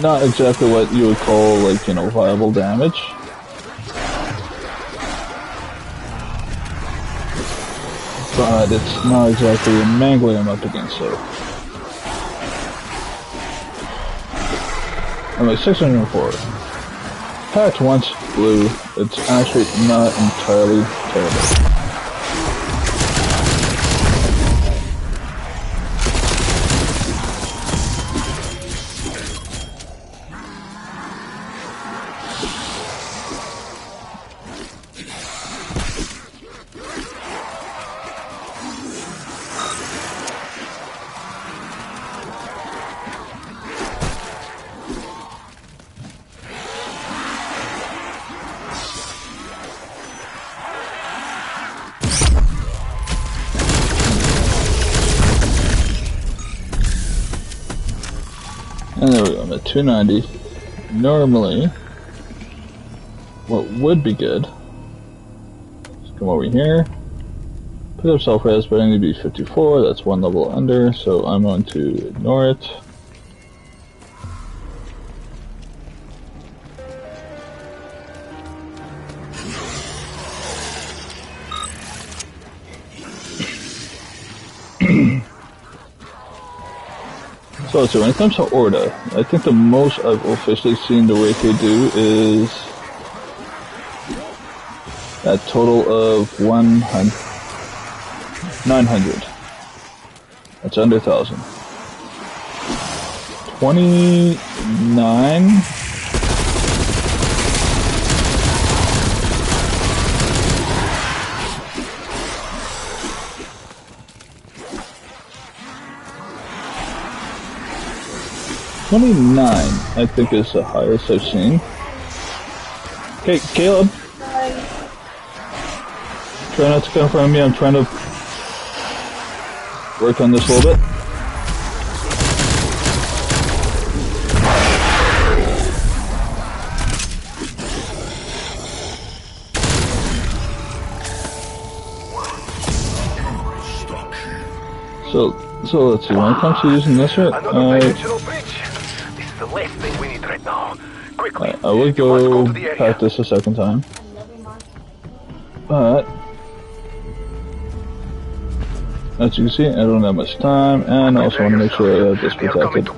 not exactly what you would call, like, you know, viable damage. But it's not exactly a mangler I'm up against, so. I'm at 604. Patch once blue, it's actually not entirely terrible. And there we go, I'm at 290. Normally, what would be good, let's come over here, put up self-res, but I need to be 54, that's one level under, so I'm going to ignore it. So when it comes to Orda, I think the most I've officially seen the rate they do is a total of 900. That's under 1,000. 29. I think is the highest I've seen. Hey, Caleb. Hi. Try not to come in front of me. I'm trying to work on this a little bit. So let's see. When it comes to using this one, the last thing we need right now. Quickly, I would go pack this a second time. But as you can see, I don't have much time, and I also want to make sure I have this protected.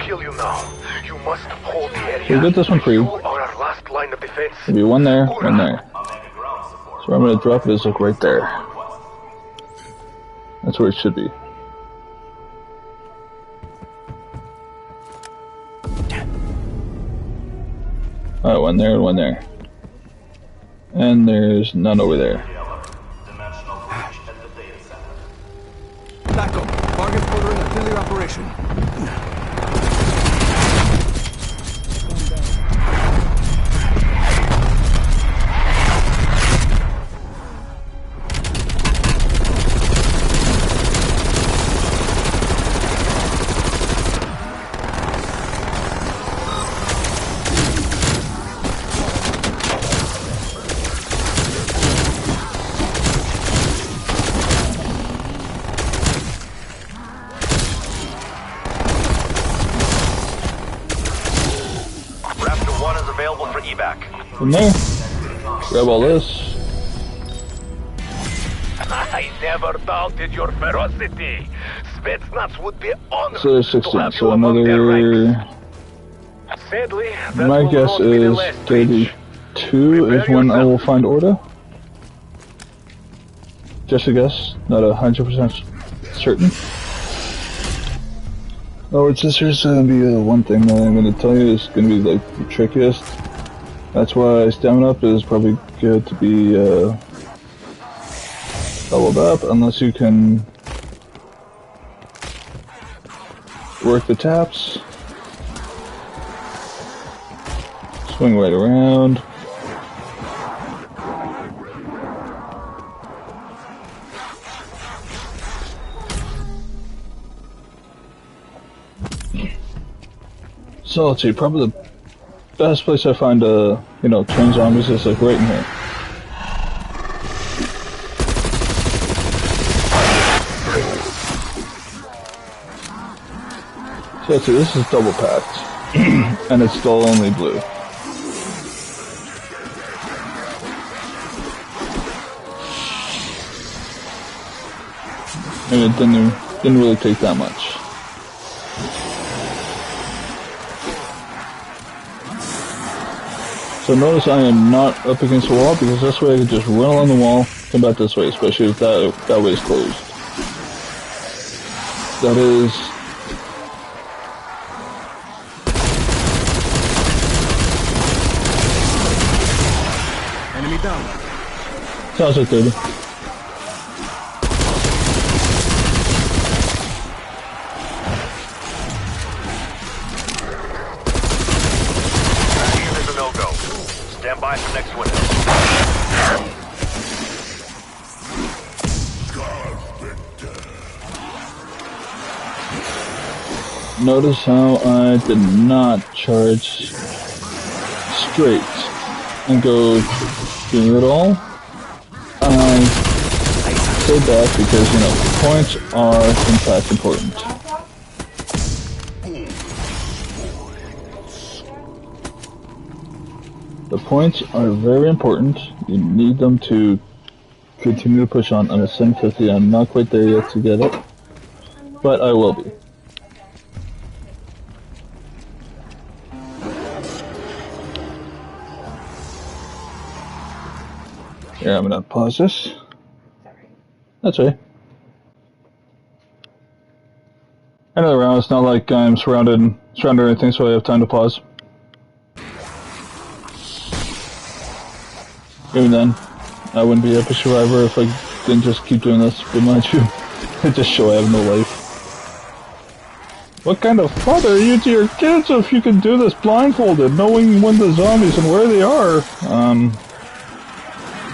We'll get this one free. There'll be one there, one there. So where I'm going to drop it is like right there. That's where it should be. Alright, one there and one there. And there's none over there. Backup. Target ordering artillery operation. From there, grab all this. I never doubted your ferocity. Spetsnaz would be honored. So there's 16, so another... Sadly, my guess is 32 is when I will find Orda. Just a guess, not 100% certain. Oh, it's just here's going to be one thing that I'm going to tell you is going to be like the trickiest. That's why stamina up is probably good to be leveled up, unless you can work the taps, swing right around, So let's see, probably the best place I find to, you know, train zombies is like right in here. So let's see, this is double packed, and it's still only blue. And it didn't really take that much. So notice I am not up against the wall, because this way I can just run along the wall, come back this way, especially if that way is closed. That is... Enemy down. sounds like 30. Stand by for next window. Notice how I did not charge straight and go through it all. I stayed back because, you know, points are in fact important. The points are very important. You need them to continue to push on. I'm at 750. I'm not quite there yet to get it, but I will be. Here, I'm gonna pause this. That's right. Another round. It's not like I'm surrounded or anything, so I have time to pause. Even then, I wouldn't be Epic Survivor if I didn't just keep doing this, but mind you, it just show I have no life. What kind of father are you to your kids if you can do this blindfolded, knowing when the zombies and where they are?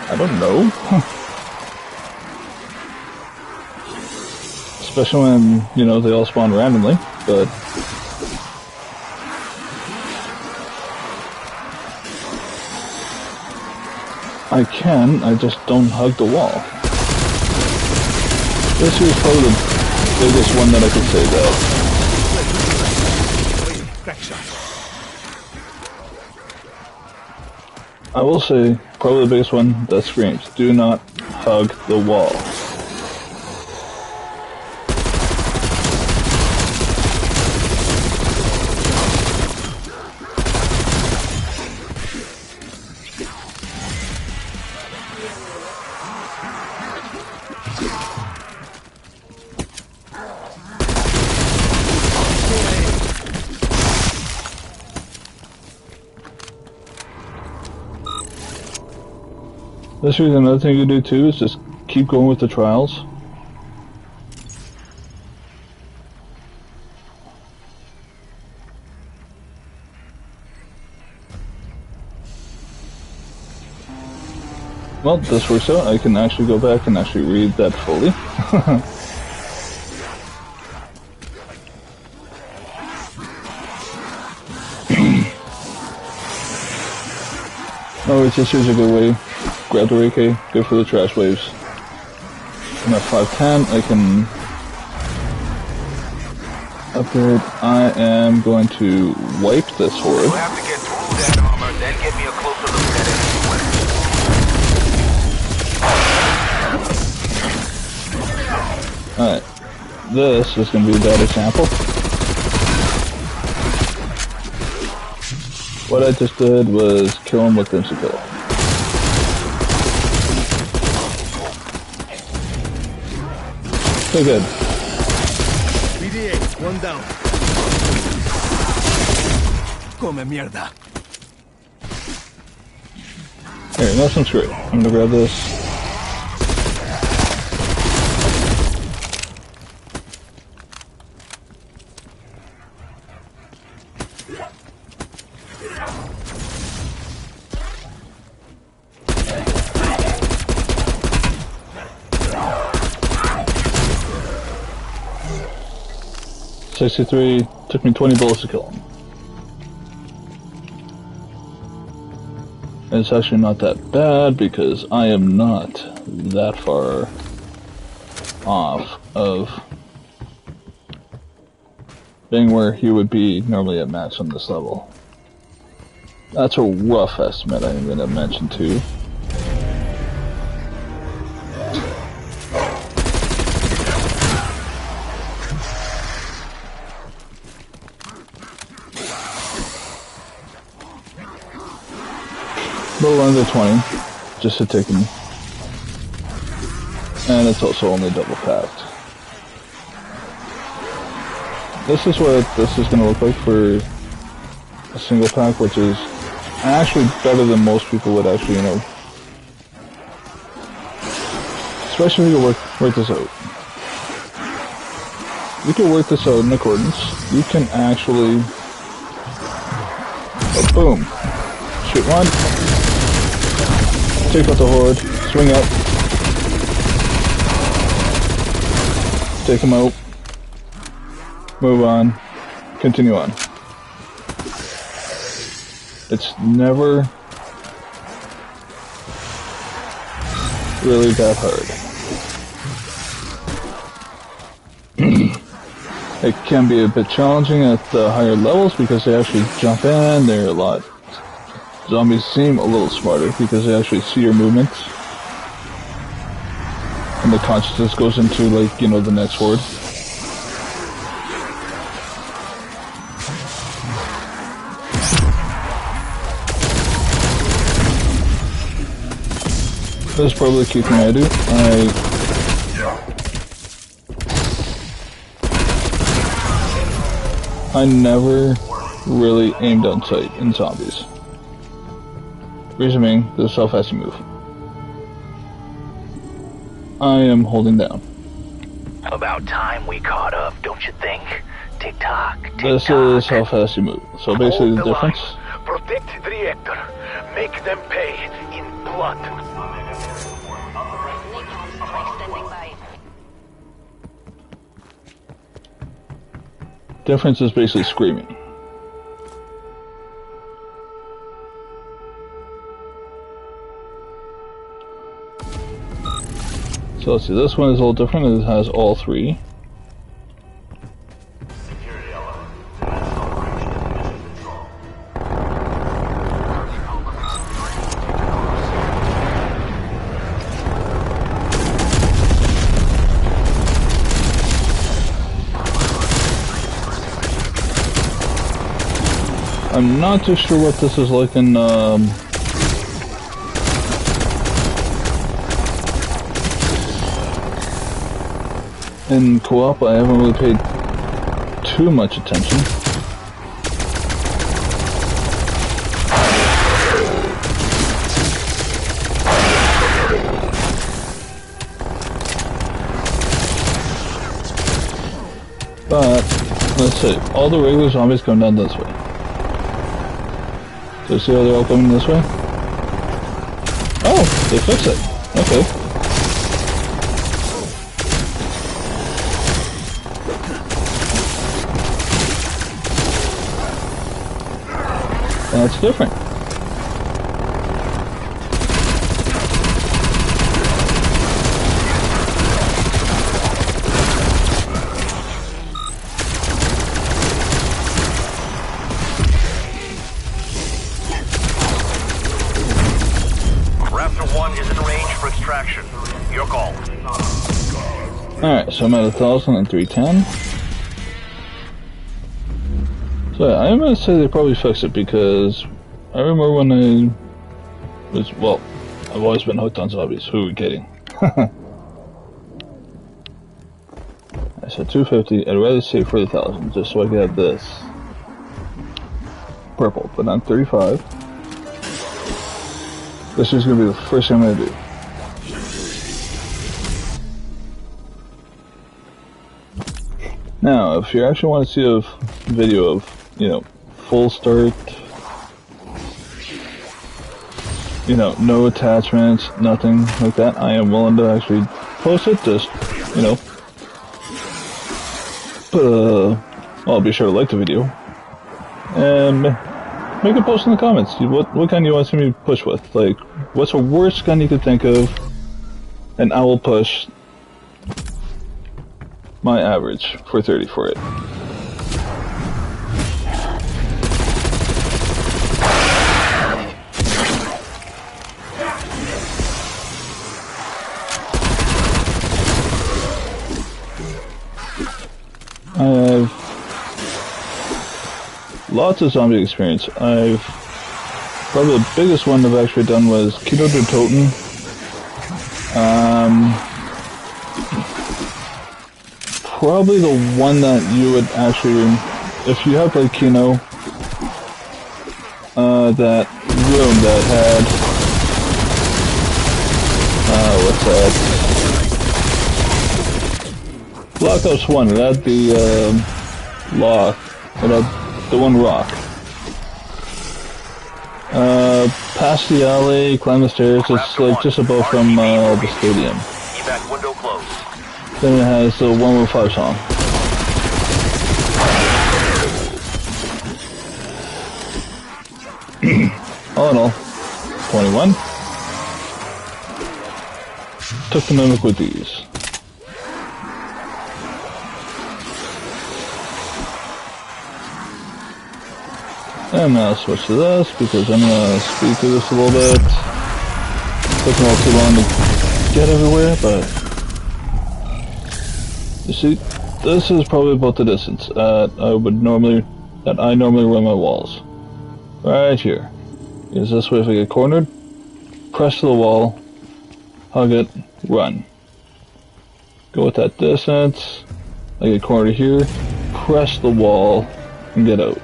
I don't know. Especially when, you know, they all spawn randomly, but... I just don't hug the wall. This is probably the biggest one that I could say that. I will say, probably the biggest one that screams, do not hug the wall. This is another thing you do too, is just keep going with the trials. Well, this works out. I can actually go back and actually read that fully. Oh, it's just here's a good way. Grab the AK, go for the trash waves. I'm at 510, I can upgrade. I am going to wipe this horde. We'll have to get through that armor, then get me a closer look at it. Alright, this is going to be a bad example. What I just did was kill him with insta-kill. So good. BDA, one down. Come mierda. Here, nice and straight. I'm gonna grab this. .63, took me 20 bullets to kill him. it's actually not that bad because I am not that far off of being where he would be normally at max on this level. That's a rough estimate I'm going to mention too. A little under 20, just to take him. And it's also only double packed. This is what this is going to look like for a single pack, which is actually better than most people would actually, you know. Especially if you work this out. You can work this out in accordance. You can actually, boom, shoot one, take out the horde, swing up, take him out, move on, continue on. It's never really that hard. It can be a bit challenging at the higher levels because they actually jump in, they're a lot. Zombies seem a little smarter because they actually see your movements. And the consciousness goes into, like, you know, the next horde. That's probably the key thing I do. I never really aim down sight in zombies. Reason being, the self has to move. I am holding down. About time we caught up, don't you think? Tick tock, tick tock. This is how fast you move. So basically the difference. Protect the reactor. Make them pay in blood. Difference is basically screaming. So let's see, this one is a little different. It has all three. I'm not too sure what this is like in co-op. I haven't really paid too much attention. But let's see, all the regular zombies come down this way. So see how they're all coming this way? Oh, they fixed it. Okay. That's different. Alright, so I'm at 1,310. So yeah, I'm gonna say they probably fixed it because I remember when I was, well, I've always been hooked on zombies. Who are we kidding? I said 250. I'd rather save for 1,000 just so I could have this purple, but not 35. This is gonna be the first thing I'm gonna do. Now, if you actually want to see a video of, you know, full start, you know, no attachments, nothing like that, I am willing to actually post it. Just, you know, I'll be sure to like the video and Make a post in the comments. What gun you want to see me push with? Like, what's the worst gun you could think of, and I will push my average for 30 for it. I have lots of zombie experience. Probably the biggest one I've actually done was Kino der Toten. Probably the one that you would actually, if you have played Kino, that room that had, what's that? Black Ops 1, it had the, lock, it had the one rock. Past the alley, climb the stairs, it's like just above from, the stadium. Evac window closed. Then it has the 115 song. All in all, 21. Took the mimic with these. And now I'll switch to this because I'm gonna speed through this a little bit. Taking a little too long to get everywhere, but you see, this is probably about the distance that I normally run my walls. Right here. Is this way if I get cornered? Press to the wall, hug it, run. Go with that distance. I get cornered here, press the wall, and get out.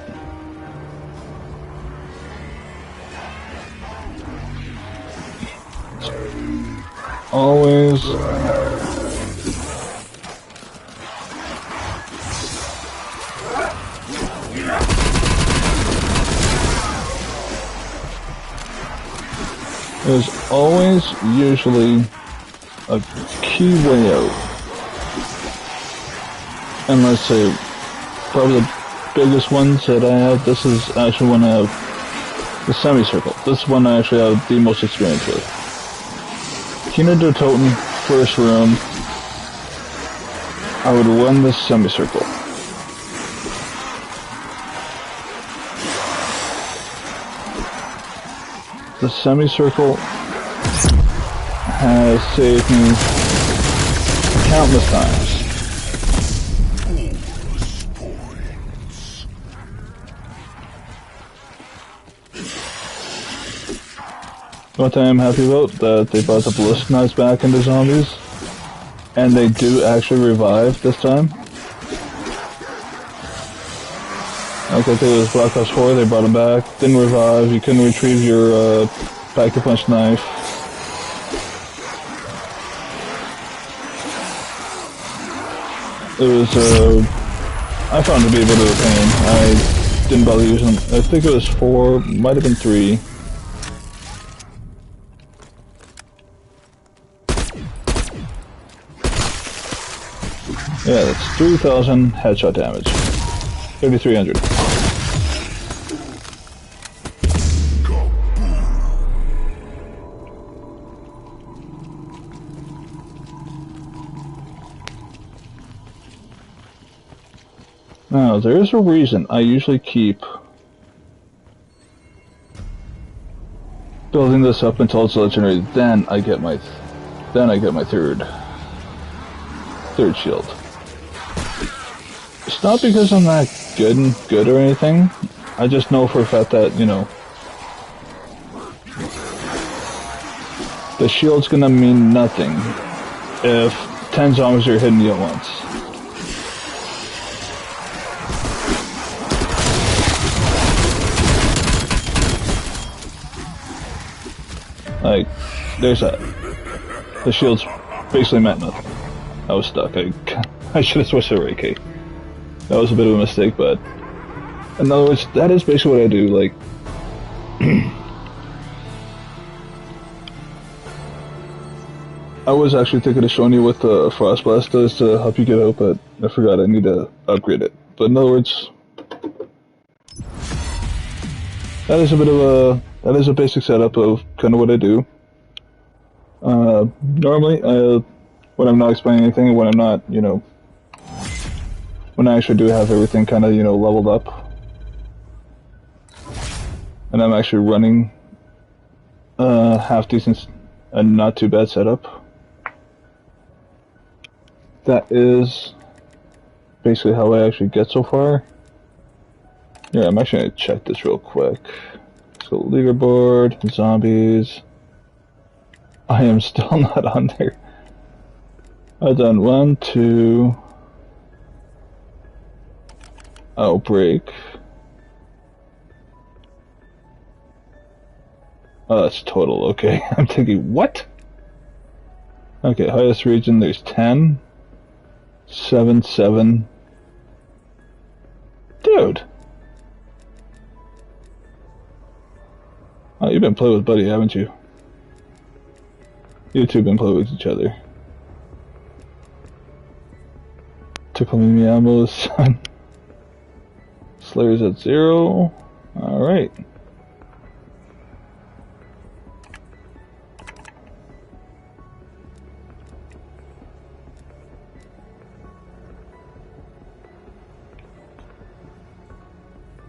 Always there's always usually a key way out. And let's say probably the biggest ones that I have, this is actually one I have the semicircle. This is one I actually have the most experience with. Kino der Toten, first room, I would run this semicircle. The semicircle has saved me countless times. One thing I'm happy about, that they brought the ballistic knives back into zombies, and they do actually revive this time. Like I think it was Black Ops 4, they brought them back, didn't revive, you couldn't retrieve your pack-a-punch knife. It was, I found it to be a bit of a pain. I didn't bother using them. I think it was 4, might have been 3. Yeah, that's 3,000 headshot damage. 3,300. Now, there's a reason I usually keep building this up until it's legendary. Then I get my third shield. It's not because I'm that good or anything. I just know for a fact that, you know, the shield's gonna mean nothing if 10 zombies are hitting you at once. Like, there's that. The shield's basically meant nothing. I was stuck. I should have switched to AK. That was a bit of a mistake, but in other words, that is basically what I do. Like, I was actually thinking of showing you what the Frost Blast does to help you get out, but I forgot I need to upgrade it. But in other words, that is a bit of a basic setup of kind of what I do. Normally, when I'm not explaining anything, when I'm not, when I actually do have everything kind of, leveled up, and I'm actually running half decent and not too bad setup. That is basically how I actually get so far. Yeah, I'm actually going to check this real quick. So leaderboard, zombies. I am still not on there. I've done 1, 2. Outbreak. Oh, that's total, okay. I'm thinking, what? Okay, highest region, there's 10. 7, 7. Dude! Oh, you've been playing with Buddy, haven't you? You two have been playing with each other. Tickle me ammo, son. Slayer's at 0. Alright.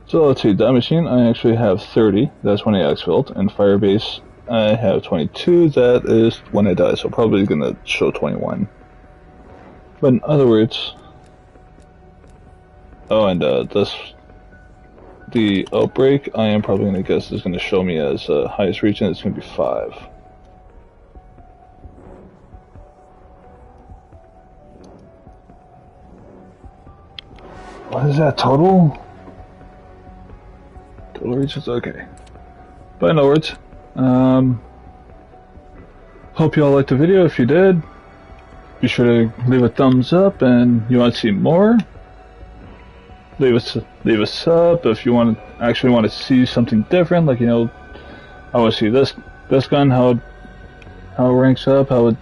So let's see, Die Machine, I actually have 30, that's when I exfilled, and Firebase, I have 22, that is when I die, so probably gonna show 21. But in other words, oh, and the Outbreak, I am probably gonna guess is gonna show me as highest region, it's gonna be 5. What is that total? Total regions, okay. But in other words, hope you all liked the video. If you did, be sure to leave a thumbs up, and you want to see more, leave a sub. If you want to see something different, like, I want to see this gun, how it ranks up, how it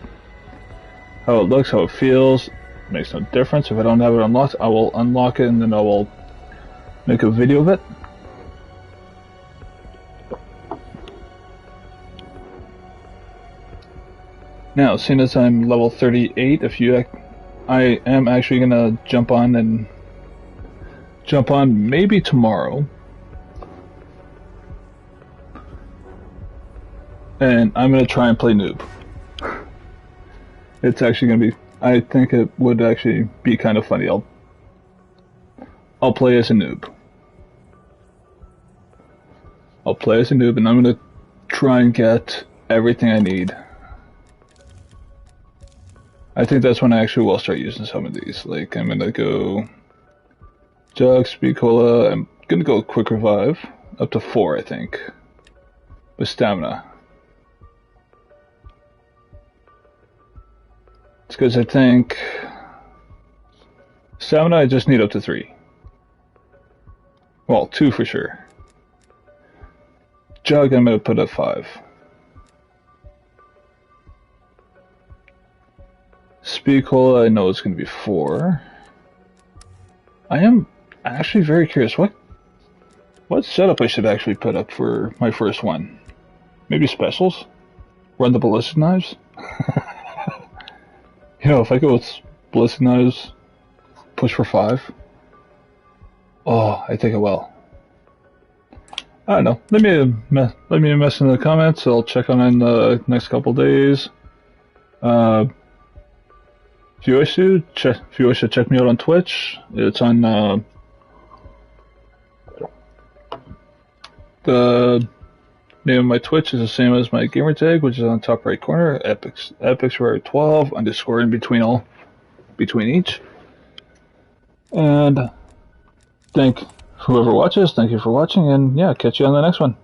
looks, how it feels. It makes no difference. If I don't have it unlocked, I will unlock it, and then I will make a video of it. Now, seeing as I'm level 38, I am actually gonna jump on maybe tomorrow, and I'm gonna try and play noob. It's actually gonna be. I think it would actually be kind of funny. I'll play as a noob. I'll play as a noob, and I'm gonna try and get everything I need. I think that's when I actually will start using some of these. Like, I'm gonna go Jug, Speed Cola, I'm gonna go Quick Revive, up to 4, I think, with Stamina. It's because I think Stamina I just need up to 3. Well, 2 for sure. Jug I'm gonna put at 5. Speed Cola, I know it's going to be 4. I am actually very curious what setup I should actually put up for my first one. Maybe specials? Run the ballistic knives? If I go with ballistic knives, push for 5. Oh, I think I will. I don't know. Let me a mess in the comments. I'll check on it in the next couple days. If you wish to check me out on Twitch, it's on the name of my Twitch is the same as my gamer tag, which is on the top right corner. Epixrare12 _ in between each. And thank whoever watches. Thank you for watching, and yeah, catch you on the next one.